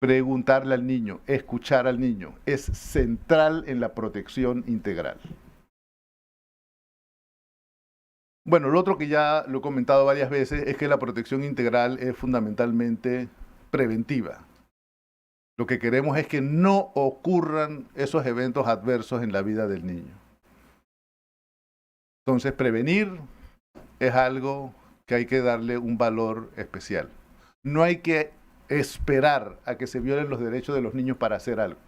Preguntarle al niño, escuchar al niño, es central en la protección integral. Bueno, lo otro que ya lo he comentado varias veces es que la protección integral es fundamentalmente preventiva. Lo que queremos es que no ocurran esos eventos adversos en la vida del niño. Entonces, prevenir es algo que hay que darle un valor especial. No hay que esperar a que se violen los derechos de los niños para hacer algo.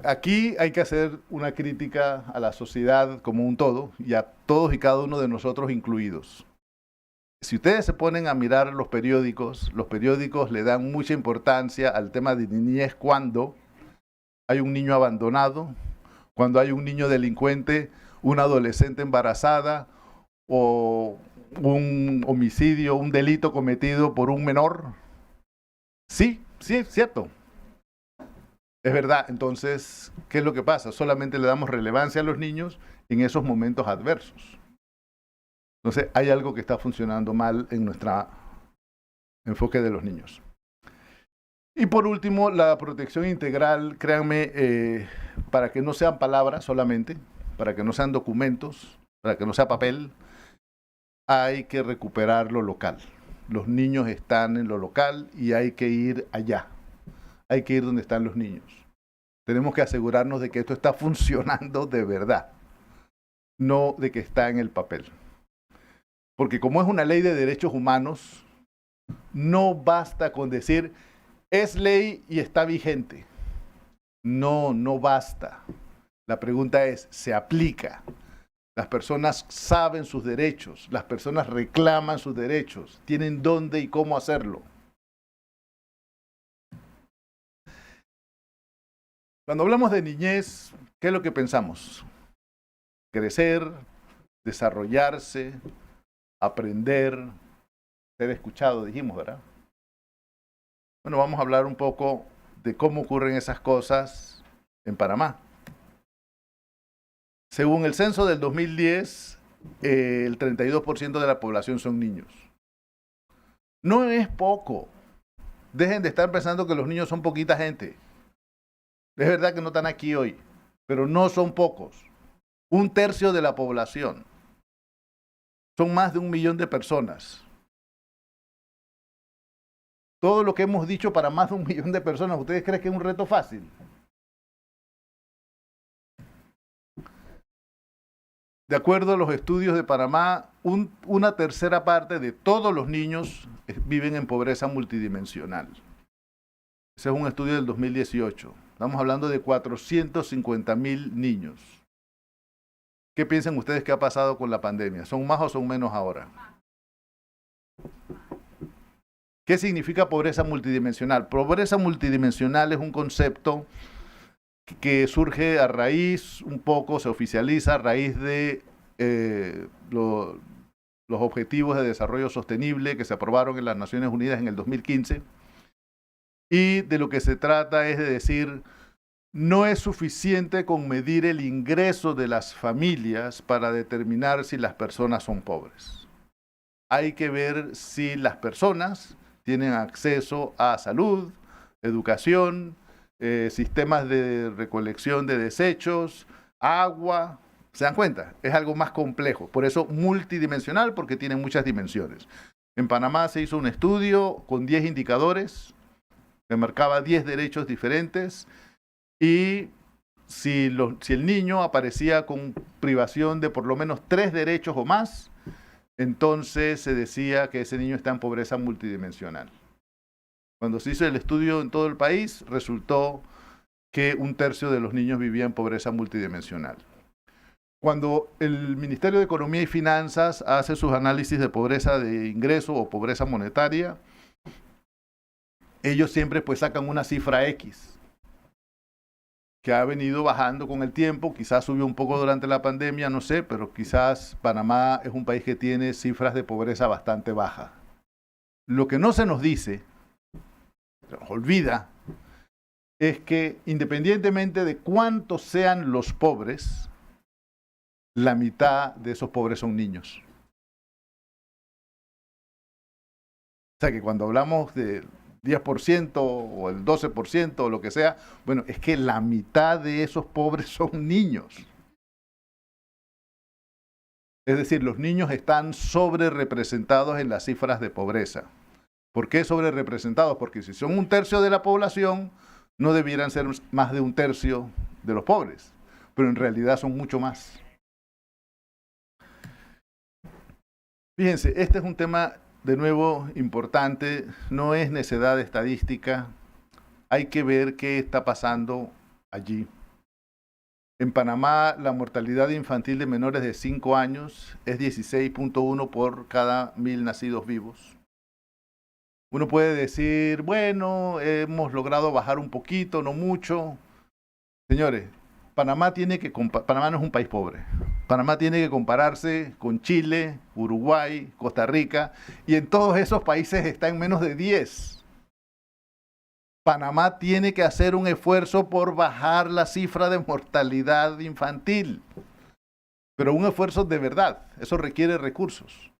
Aquí hay que hacer una crítica a la sociedad como un todo y a todos y cada uno de nosotros incluidos. Si ustedes se ponen a mirar los periódicos le dan mucha importancia al tema de niñez cuando hay un niño abandonado, cuando hay un niño delincuente, una adolescente embarazada o un homicidio, un delito cometido por un menor. Sí, es cierto. Es verdad. Entonces, ¿qué es lo que pasa? Solamente le damos relevancia a los niños en esos momentos adversos. Entonces, hay algo que está funcionando mal en nuestro enfoque de los niños. Y por último, la protección integral, créanme, para que no sean palabras solamente, para que no sean documentos, para que no sea papel, hay que recuperar lo local. Los niños están en lo local y hay que ir allá. Hay que ir donde están los niños. Tenemos que asegurarnos de que esto está funcionando de verdad, no de que está en el papel. Porque como es una ley de derechos humanos, no basta con decir, es ley y está vigente. No basta. La pregunta es, ¿se aplica? Las personas saben sus derechos, las personas reclaman sus derechos, tienen dónde y cómo hacerlo. Cuando hablamos de niñez, ¿qué es lo que pensamos? Crecer, desarrollarse, aprender, ser escuchado, dijimos, ¿verdad? Bueno, vamos a hablar un poco de cómo ocurren esas cosas en Panamá. Según el censo del 2010, el 32% de la población son niños. No es poco. Dejen de estar pensando que los niños son poquita gente. Es verdad que no están aquí hoy, pero no son pocos. 1/3 de la población. Son más de 1 millón de personas. Todo lo que hemos dicho para más de 1 millón de personas, ¿ustedes creen que es un reto fácil? De acuerdo a los estudios de Panamá, una tercera parte de todos los niños viven en pobreza multidimensional. Ese es un estudio del 2018. Estamos hablando de 450,000 niños. ¿Qué piensan ustedes que ha pasado con la pandemia? ¿Son más o son menos ahora? ¿Qué significa pobreza multidimensional? Pobreza multidimensional es un concepto que surge a raíz, un poco se oficializa a raíz de los Objetivos de Desarrollo Sostenible que se aprobaron en las Naciones Unidas en el 2015. Y de lo que se trata es de decir, no es suficiente con medir el ingreso de las familias para determinar si las personas son pobres. Hay que ver si las personas tienen acceso a salud, educación, sistemas de recolección de desechos, agua. ¿Se dan cuenta? Es algo más complejo. Por eso multidimensional, porque tiene muchas dimensiones. En Panamá se hizo un estudio con 10 indicadores, que marcaba 10 derechos diferentes, y si el niño aparecía con privación de por lo menos 3 derechos o más, entonces se decía que ese niño está en pobreza multidimensional. Cuando se hizo el estudio en todo el país, resultó que 1/3 de los niños vivían en pobreza multidimensional. Cuando el Ministerio de Economía y Finanzas hace sus análisis de pobreza de ingreso o pobreza monetaria, ellos siempre pues sacan una cifra X, que ha venido bajando con el tiempo, quizás subió un poco durante la pandemia, no sé, pero quizás Panamá es un país que tiene cifras de pobreza bastante bajas. Lo que no se nos dice, se nos olvida, es que independientemente de cuántos sean los pobres, la mitad de esos pobres son niños. O sea que cuando hablamos de 10% o el 12% o lo que sea, bueno, es que la mitad de esos pobres son niños. Es decir, los niños están sobre representados en las cifras de pobreza. ¿Por qué sobre representados? Porque si son 1/3 de la población, no debieran ser más de 1/3 de los pobres, pero en realidad son mucho más. Fíjense, este es un tema de nuevo importante, no es necedad estadística, hay que ver qué está pasando allí. En Panamá, la mortalidad infantil de menores de 5 años es 16.1 por cada 1000 nacidos vivos. Uno puede decir, bueno, hemos logrado bajar un poquito, no mucho. Señores, Panamá no es un país pobre. Panamá tiene que compararse con Chile, Uruguay, Costa Rica, y en todos esos países está en menos de 10. Panamá tiene que hacer un esfuerzo por bajar la cifra de mortalidad infantil, pero un esfuerzo de verdad, eso requiere recursos.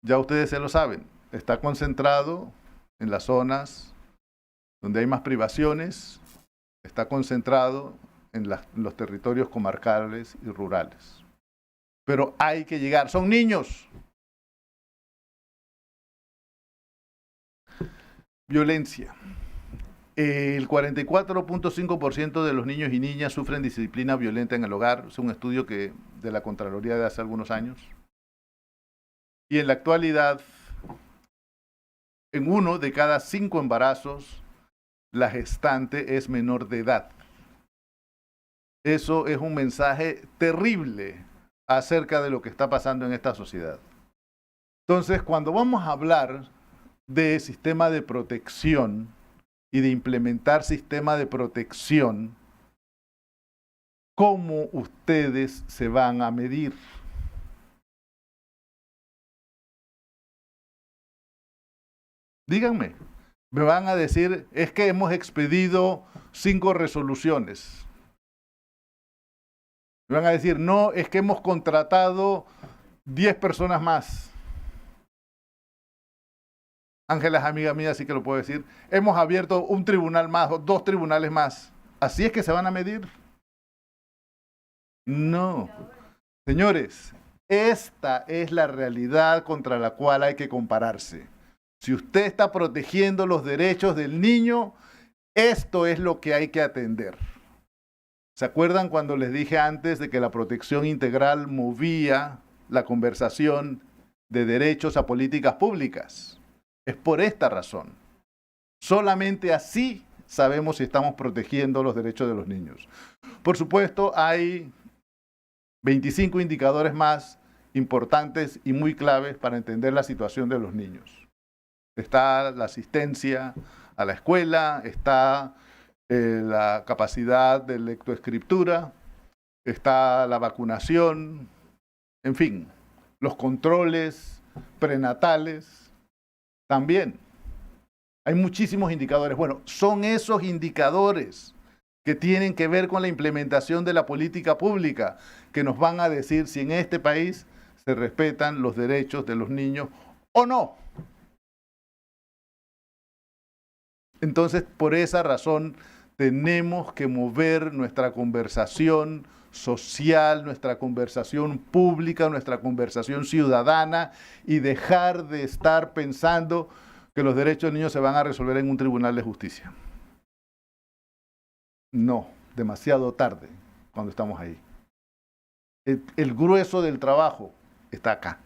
Ya ustedes se lo saben, está concentrado en las zonas donde hay más privaciones, está concentrado en los territorios comarcales y rurales. Pero hay que llegar, son niños. Violencia. El 44.5% de los niños y niñas sufren disciplina violenta en el hogar. Es un estudio de la Contraloría de hace algunos años. Y en la actualidad, en 1 de cada 5 embarazos, la gestante es menor de edad. Eso es un mensaje terrible acerca de lo que está pasando en esta sociedad. Entonces, cuando vamos a hablar de sistema de protección y de implementar sistema de protección, ¿cómo ustedes se van a medir? Díganme, me van a decir, es que hemos expedido 5 resoluciones. Me van a decir, no, es que hemos contratado 10 personas más. Ángela es amiga mía, así que lo puedo decir. Hemos abierto un tribunal más o 2 tribunales más. ¿Así es que se van a medir? No. Señores, esta es la realidad contra la cual hay que compararse. Si usted está protegiendo los derechos del niño, esto es lo que hay que atender. ¿Se acuerdan cuando les dije antes de que la protección integral movía la conversación de derechos a políticas públicas? Es por esta razón. Solamente así sabemos si estamos protegiendo los derechos de los niños. Por supuesto, hay 25 indicadores más importantes y muy claves para entender la situación de los niños. Está la asistencia a la escuela, está la capacidad de lectoescritura, está la vacunación, en fin, los controles prenatales también. Hay muchísimos indicadores. Bueno, son esos indicadores que tienen que ver con la implementación de la política pública, que nos van a decir si en este país se respetan los derechos de los niños o no. Entonces, por esa razón, tenemos que mover nuestra conversación social, nuestra conversación pública, nuestra conversación ciudadana y dejar de estar pensando que los derechos de niños se van a resolver en un tribunal de justicia. No, demasiado tarde cuando estamos ahí. El grueso del trabajo está acá.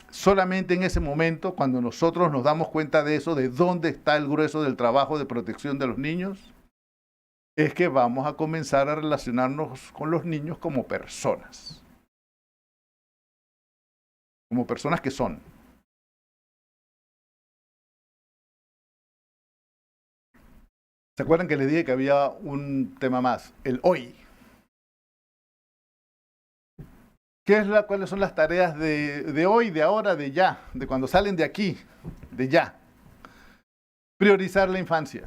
Solamente en ese momento, cuando nosotros nos damos cuenta de eso, de dónde está el grueso del trabajo de protección de los niños, es que vamos a comenzar a relacionarnos con los niños como personas que son. ¿Se acuerdan que les dije que había un tema más? El hoy. ¿Cuáles son las tareas de hoy, de ahora, de ya, de cuando salen de aquí, de ya? Priorizar la infancia.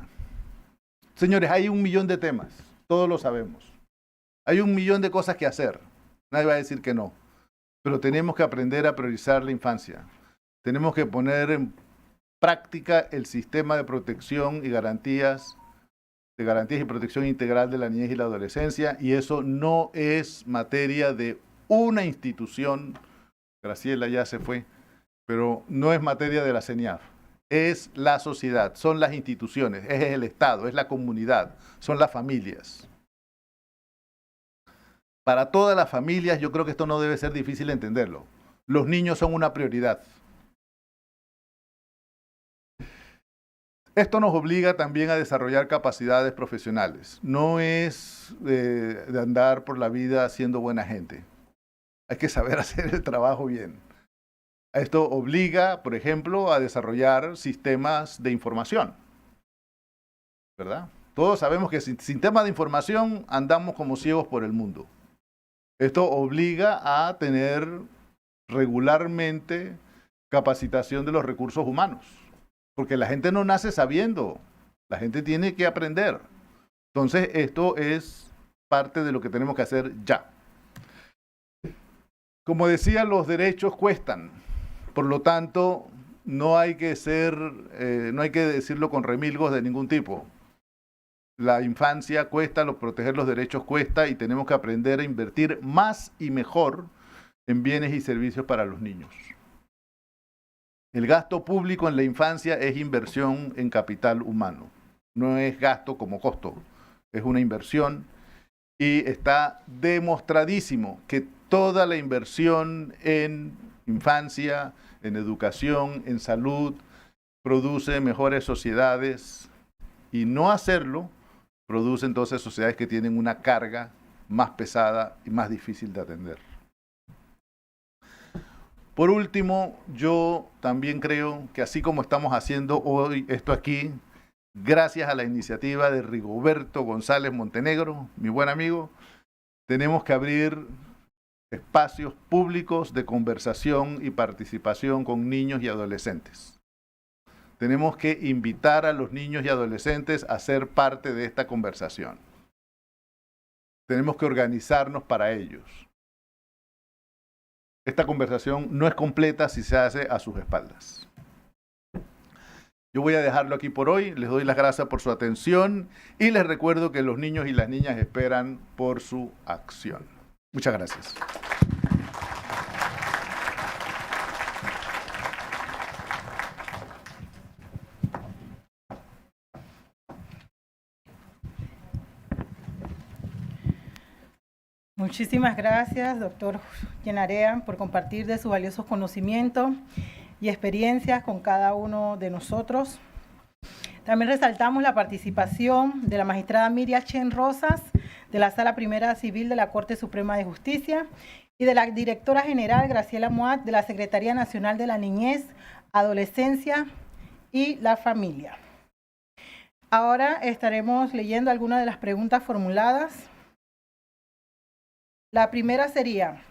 Señores, hay 1 millón de temas, todos lo sabemos. Hay 1 millón de cosas que hacer, nadie va a decir que no. Pero tenemos que aprender a priorizar la infancia. Tenemos que poner en práctica el sistema de protección y garantías y protección integral de la niñez y la adolescencia, y eso no es materia de una institución. Graciela ya se fue, pero no es materia de la CENIAF, es la sociedad, son las instituciones, es el Estado, es la comunidad, son las familias. Para todas las familias, yo creo que esto no debe ser difícil entenderlo. Los niños son una prioridad. Esto nos obliga también a desarrollar capacidades profesionales. No es de andar por la vida siendo buena gente. Hay que saber hacer el trabajo bien. Esto obliga, por ejemplo, a desarrollar sistemas de información, ¿verdad? Todos sabemos que sin sistemas de información andamos como ciegos por el mundo. Esto obliga a tener regularmente capacitación de los recursos humanos, porque la gente no nace sabiendo, la gente tiene que aprender. Entonces, esto es parte de lo que tenemos que hacer ya. Como decía, los derechos cuestan, por lo tanto, no hay que decirlo con remilgos de ningún tipo. La infancia cuesta, proteger los derechos cuesta, y tenemos que aprender a invertir más y mejor en bienes y servicios para los niños. El gasto público en la infancia es inversión en capital humano, no es gasto como costo, es una inversión, y está demostradísimo que toda la inversión en infancia, en educación, en salud, produce mejores sociedades, y no hacerlo produce entonces sociedades que tienen una carga más pesada y más difícil de atender. Por último, yo también creo que así como estamos haciendo hoy esto aquí, gracias a la iniciativa de Rigoberto González Montenegro, mi buen amigo, tenemos que abrir espacios públicos de conversación y participación con niños y adolescentes. Tenemos que invitar a los niños y adolescentes a ser parte de esta conversación. Tenemos que organizarnos para ellos. Esta conversación no es completa si se hace a sus espaldas. Yo voy a dejarlo aquí por hoy. Les doy las gracias por su atención y les recuerdo que los niños y las niñas esperan por su acción. Muchas gracias. Muchísimas gracias, doctor Yenarea, por compartir de sus valiosos conocimientos y experiencias con cada uno de nosotros. También resaltamos la participación de la magistrada Miriam Chen Rosas, de la Sala Primera Civil de la Corte Suprema de Justicia, y de la directora general Graciela Moat, de la Secretaría Nacional de la Niñez, Adolescencia y la Familia. Ahora estaremos leyendo algunas de las preguntas formuladas. La primera sería,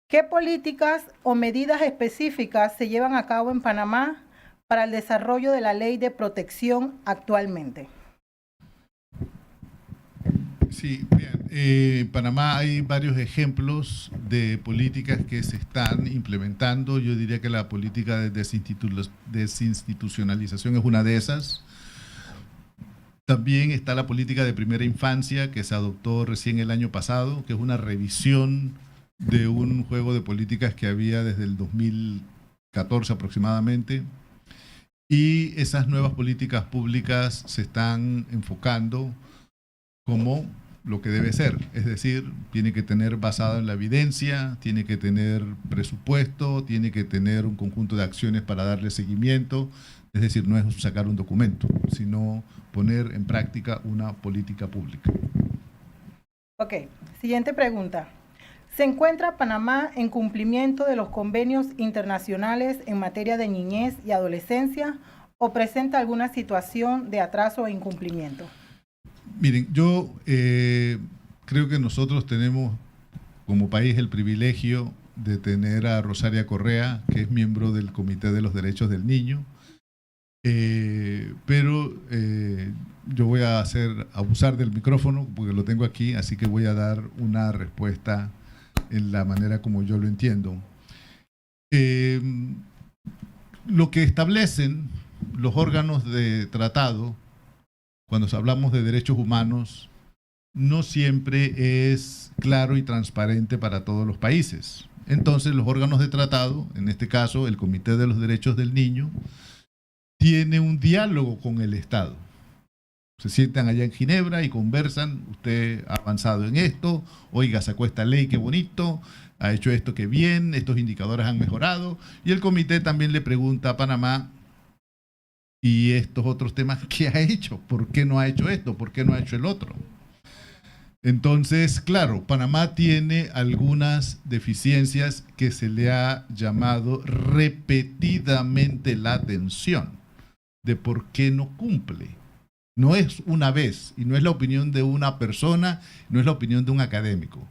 ¿qué políticas o medidas específicas se llevan a cabo en Panamá para el desarrollo de la ley de protección actualmente? Sí, bien. En Panamá hay varios ejemplos de políticas que se están implementando. Yo diría que la política de desinstitucionalización es una de esas. También está la política de primera infancia que se adoptó recién el año pasado, que es una revisión de un juego de políticas que había desde el 2014 aproximadamente. Y esas nuevas políticas públicas se están enfocando como lo que debe ser, es decir, tiene que tener basado en la evidencia, tiene que tener presupuesto, tiene que tener un conjunto de acciones para darle seguimiento, es decir, no es sacar un documento, sino poner en práctica una política pública. Ok, siguiente pregunta. ¿Se encuentra Panamá en cumplimiento de los convenios internacionales en materia de niñez y adolescencia o presenta alguna situación de atraso o incumplimiento? Miren, yo creo que nosotros tenemos como país el privilegio de tener a Rosaria Correa, que es miembro del Comité de los Derechos del Niño, pero yo voy a abusar del micrófono porque lo tengo aquí, así que voy a dar una respuesta en la manera como yo lo entiendo. Lo que establecen los órganos de tratado, cuando hablamos de derechos humanos, no siempre es claro y transparente para todos los países. Entonces, los órganos de tratado, en este caso el Comité de los Derechos del Niño, tiene un diálogo con el Estado. Se sientan allá en Ginebra y conversan, usted ha avanzado en esto, oiga, sacó esta ley, qué bonito, ha hecho esto, qué bien, estos indicadores han mejorado, y el comité también le pregunta a Panamá, y estos otros temas, ¿qué ha hecho? ¿Por qué no ha hecho esto? ¿Por qué no ha hecho el otro? Entonces, claro, Panamá tiene algunas deficiencias que se le ha llamado repetidamente la atención de por qué no cumple. No es una vez, y no es la opinión de una persona, no es la opinión de un académico.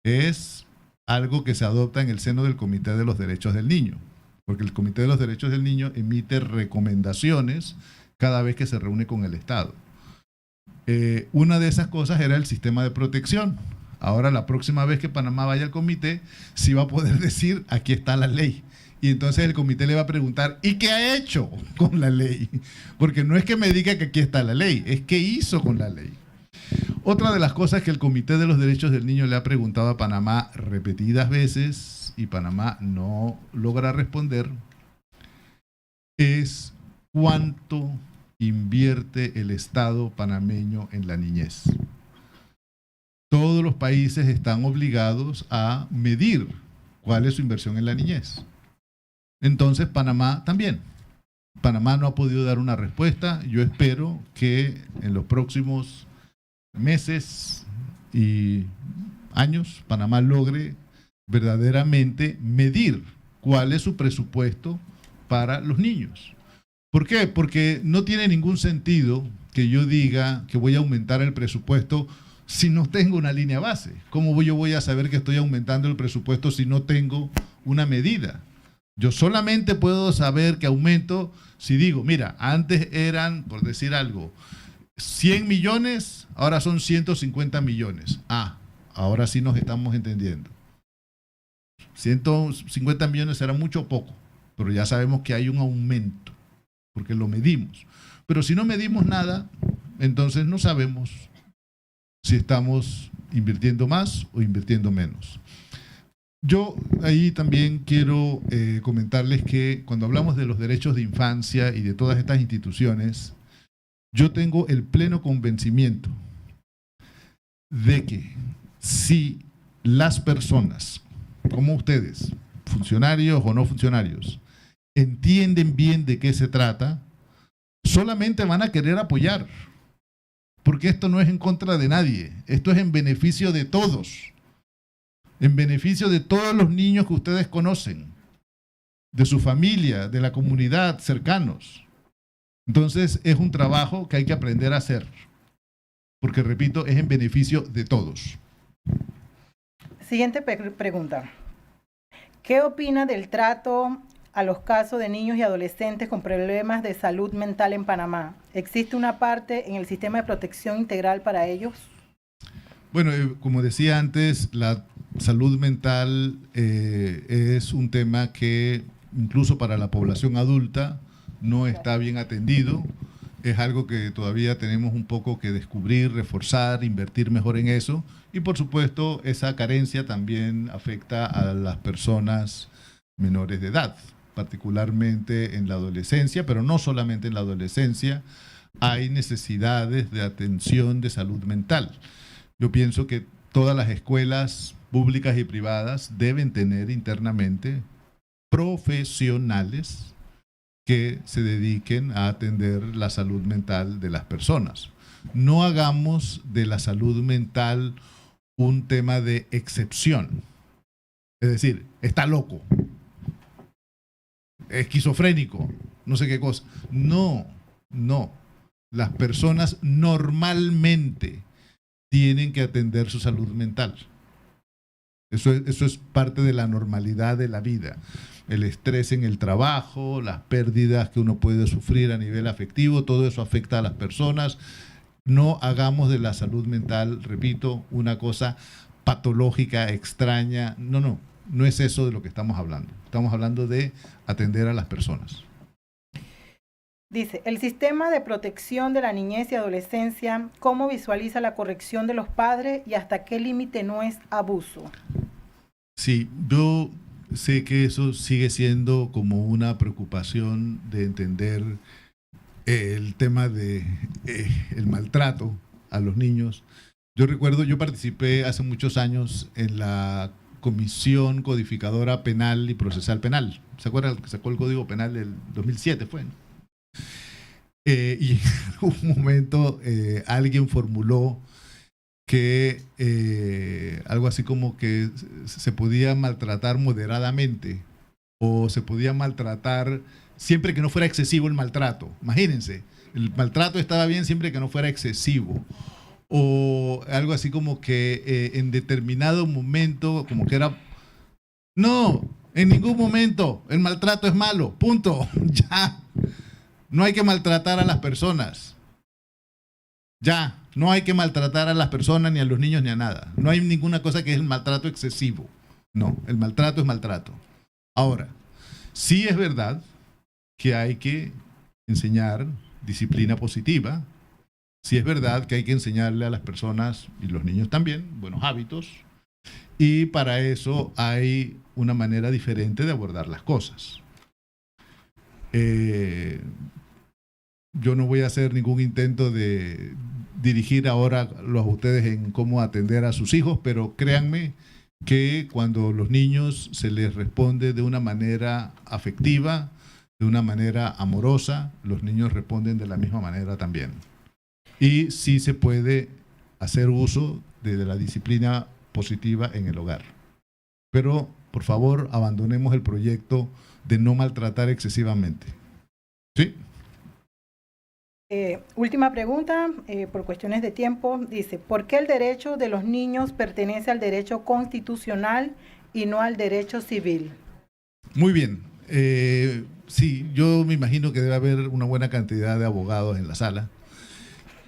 Es algo que se adopta en el seno del Comité de los Derechos del Niño, porque el Comité de los Derechos del Niño emite recomendaciones cada vez que se reúne con el Estado. Una de esas cosas era el sistema de protección. Ahora, la próxima vez que Panamá vaya al comité, sí va a poder decir, aquí está la ley. Y entonces el comité le va a preguntar, ¿y qué ha hecho con la ley? Porque no es que me diga que aquí está la ley, es qué hizo con la ley. Otra de las cosas que el Comité de los Derechos del Niño le ha preguntado a Panamá repetidas veces, y Panamá no logra responder, es cuánto invierte el Estado panameño en la niñez. Todos los países están obligados a medir cuál es su inversión en la niñez. Entonces, Panamá también. Panamá no ha podido dar una respuesta. Yo espero que en los próximos meses y años, Panamá logre verdaderamente medir cuál es su presupuesto para los niños. ¿Por qué? Porque no tiene ningún sentido que yo diga que voy a aumentar el presupuesto si no tengo una línea base. ¿Cómo yo voy a saber que estoy aumentando el presupuesto si no tengo una medida? Yo solamente puedo saber que aumento si digo, mira, antes eran, por decir algo, 100 millones, ahora son 150 millones. Ah, ahora sí nos estamos entendiendo. 150 millones será mucho o poco, pero ya sabemos que hay un aumento, porque lo medimos. Pero si no medimos nada, entonces no sabemos si estamos invirtiendo más o invirtiendo menos. Yo ahí también quiero comentarles que cuando hablamos de los derechos de infancia y de todas estas instituciones, yo tengo el pleno convencimiento de que si las personas, como ustedes, funcionarios o no funcionarios, entienden bien de qué se trata, solamente van a querer apoyar, porque esto no es en contra de nadie, esto es en beneficio de todos. En beneficio de todos los niños que ustedes conocen, de su familia, de la comunidad, cercanos. Entonces es un trabajo que hay que aprender a hacer, porque repito, es en beneficio de todos. Siguiente pregunta. ¿Qué opina del trato a los casos de niños y adolescentes con problemas de salud mental en Panamá? ¿Existe una parte en el sistema de protección integral para ellos? Bueno, como decía antes, la salud mental es un tema que incluso para la población adulta no está bien atendido es algo que todavía tenemos un poco que descubrir, reforzar, invertir mejor en eso. Y por supuesto, esa carencia también afecta a las personas menores de edad, particularmente en la adolescencia, pero no solamente en la adolescencia. Hay necesidades de atención de salud mental. Yo pienso que todas las escuelas públicas y privadas deben tener internamente profesionales que se dediquen a atender la salud mental de las personas. No hagamos de la salud mental un tema de excepción. Es decir, está loco, esquizofrénico, no sé qué cosa. No, no. Las personas normalmente tienen que atender su salud mental. Eso es parte de la normalidad de la vida. El estrés en el trabajo, las pérdidas que uno puede sufrir a nivel afectivo, todo eso afecta a las personas. No hagamos de la salud mental, repito, una cosa patológica, extraña. No es eso de lo que estamos hablando. Estamos hablando de atender a las personas. Dice, el sistema de protección de la niñez y adolescencia, ¿cómo visualiza la corrección de los padres y hasta qué límite no es abuso? Sí, yo sé que eso sigue siendo como una preocupación de entender el tema de el maltrato a los niños. Yo recuerdo, yo participé hace muchos años en la Comisión Codificadora Penal y Procesal Penal. ¿Se acuerdan que sacó el Código Penal del 2007? Fue, ¿no? Y en algún momento alguien formuló que algo así como que se podía maltratar moderadamente o se podía maltratar siempre que no fuera excesivo el maltrato. Imagínense, el maltrato estaba bien siempre que no fuera excesivo. O algo así como que en determinado momento, como que era... No, en ningún momento el maltrato es malo, punto, ya. No hay que maltratar a las personas. Ya, no hay que maltratar a las personas, ni a los niños, ni a nada. No hay ninguna cosa que es el maltrato excesivo. No, el maltrato es maltrato. Ahora, sí es verdad que hay que enseñar disciplina positiva. Sí es verdad que hay que enseñarle a las personas, y los niños también, buenos hábitos. Y para eso hay una manera diferente de abordar las cosas. Yo no voy a hacer ningún intento de dirigir ahora a ustedes en cómo atender a sus hijos, pero créanme que cuando los niños se les responde de una manera afectiva, de una manera amorosa, los niños responden de la misma manera también. Y sí se puede hacer uso de la disciplina positiva en el hogar. Pero, por favor, abandonemos el proyecto de no maltratar excesivamente. ¿Sí? Última pregunta, por cuestiones de tiempo, dice, ¿por qué el derecho de los niños pertenece al derecho constitucional y no al derecho civil? Muy bien. Sí, yo me imagino que debe haber una buena cantidad de abogados en la sala.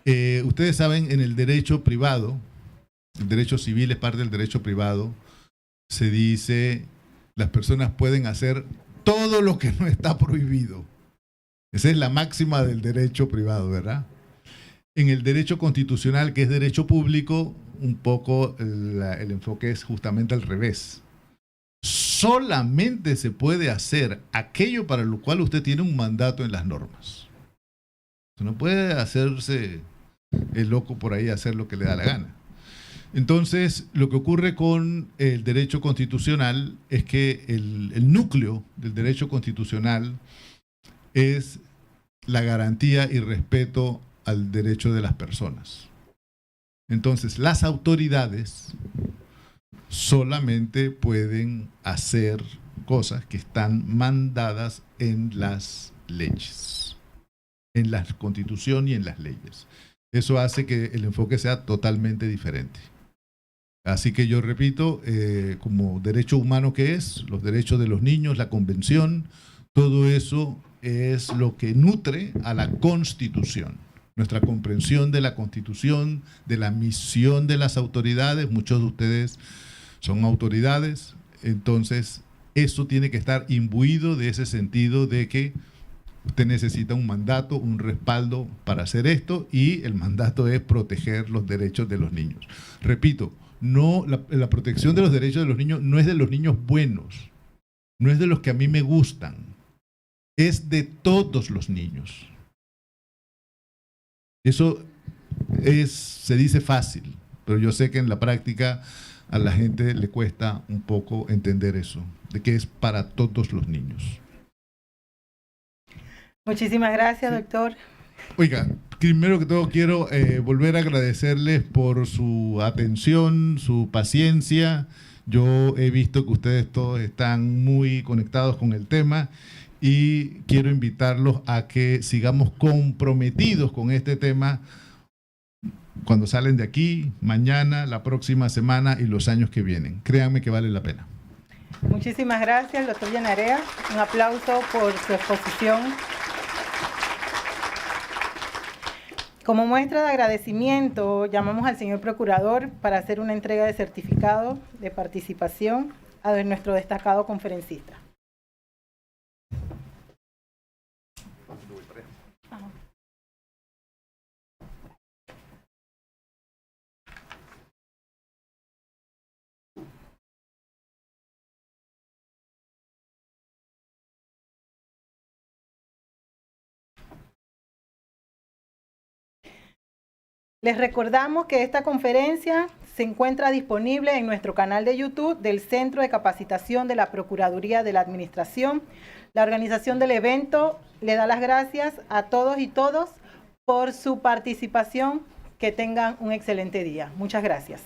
Ustedes saben, en el derecho privado, el derecho civil es parte del derecho privado, se dice, las personas pueden hacer todo lo que no está prohibido. Esa es la máxima del derecho privado, ¿verdad? En el derecho constitucional, que es derecho público, un poco el enfoque es justamente al revés. Solamente se puede hacer aquello para lo cual usted tiene un mandato en las normas. No puede hacerse el loco por ahí, hacer lo que le da la gana. Entonces, lo que ocurre con el derecho constitucional es que el núcleo del derecho constitucional es la garantía y respeto al derecho de las personas. Entonces, las autoridades solamente pueden hacer cosas que están mandadas en las leyes, en la Constitución y en las leyes. Eso hace que el enfoque sea totalmente diferente. Así que yo repito, como derecho humano que es, los derechos de los niños, la Convención, todo eso es lo que nutre a la Constitución. Nuestra comprensión de la Constitución, de la misión de las autoridades, muchos de ustedes son autoridades, entonces eso tiene que estar imbuido de ese sentido de que Usted necesita un mandato, un respaldo para hacer esto, y el mandato es proteger los derechos de los niños. Repito, no, la protección de los derechos de los niños no es de los niños buenos, no es de los que a mí me gustan, es de todos los niños. Eso se dice fácil, pero yo sé que en la práctica a la gente le cuesta un poco entender eso, de que es para todos los niños. Muchísimas gracias, doctor. Oiga, primero que todo quiero volver a agradecerles por su atención, su paciencia. Yo he visto que ustedes todos están muy conectados con el tema y quiero invitarlos a que sigamos comprometidos con este tema cuando salen de aquí, mañana, la próxima semana y los años que vienen. Créanme que vale la pena. Muchísimas gracias, doctor Yanarea. Un aplauso por su exposición. Como muestra de agradecimiento, llamamos al señor procurador para hacer una entrega de certificado de participación a nuestro destacado conferencista. Les recordamos que esta conferencia se encuentra disponible en nuestro canal de YouTube del Centro de Capacitación de la Procuraduría de la Administración. La organización del evento le da las gracias a todos y todas por su participación. Que tengan un excelente día. Muchas gracias.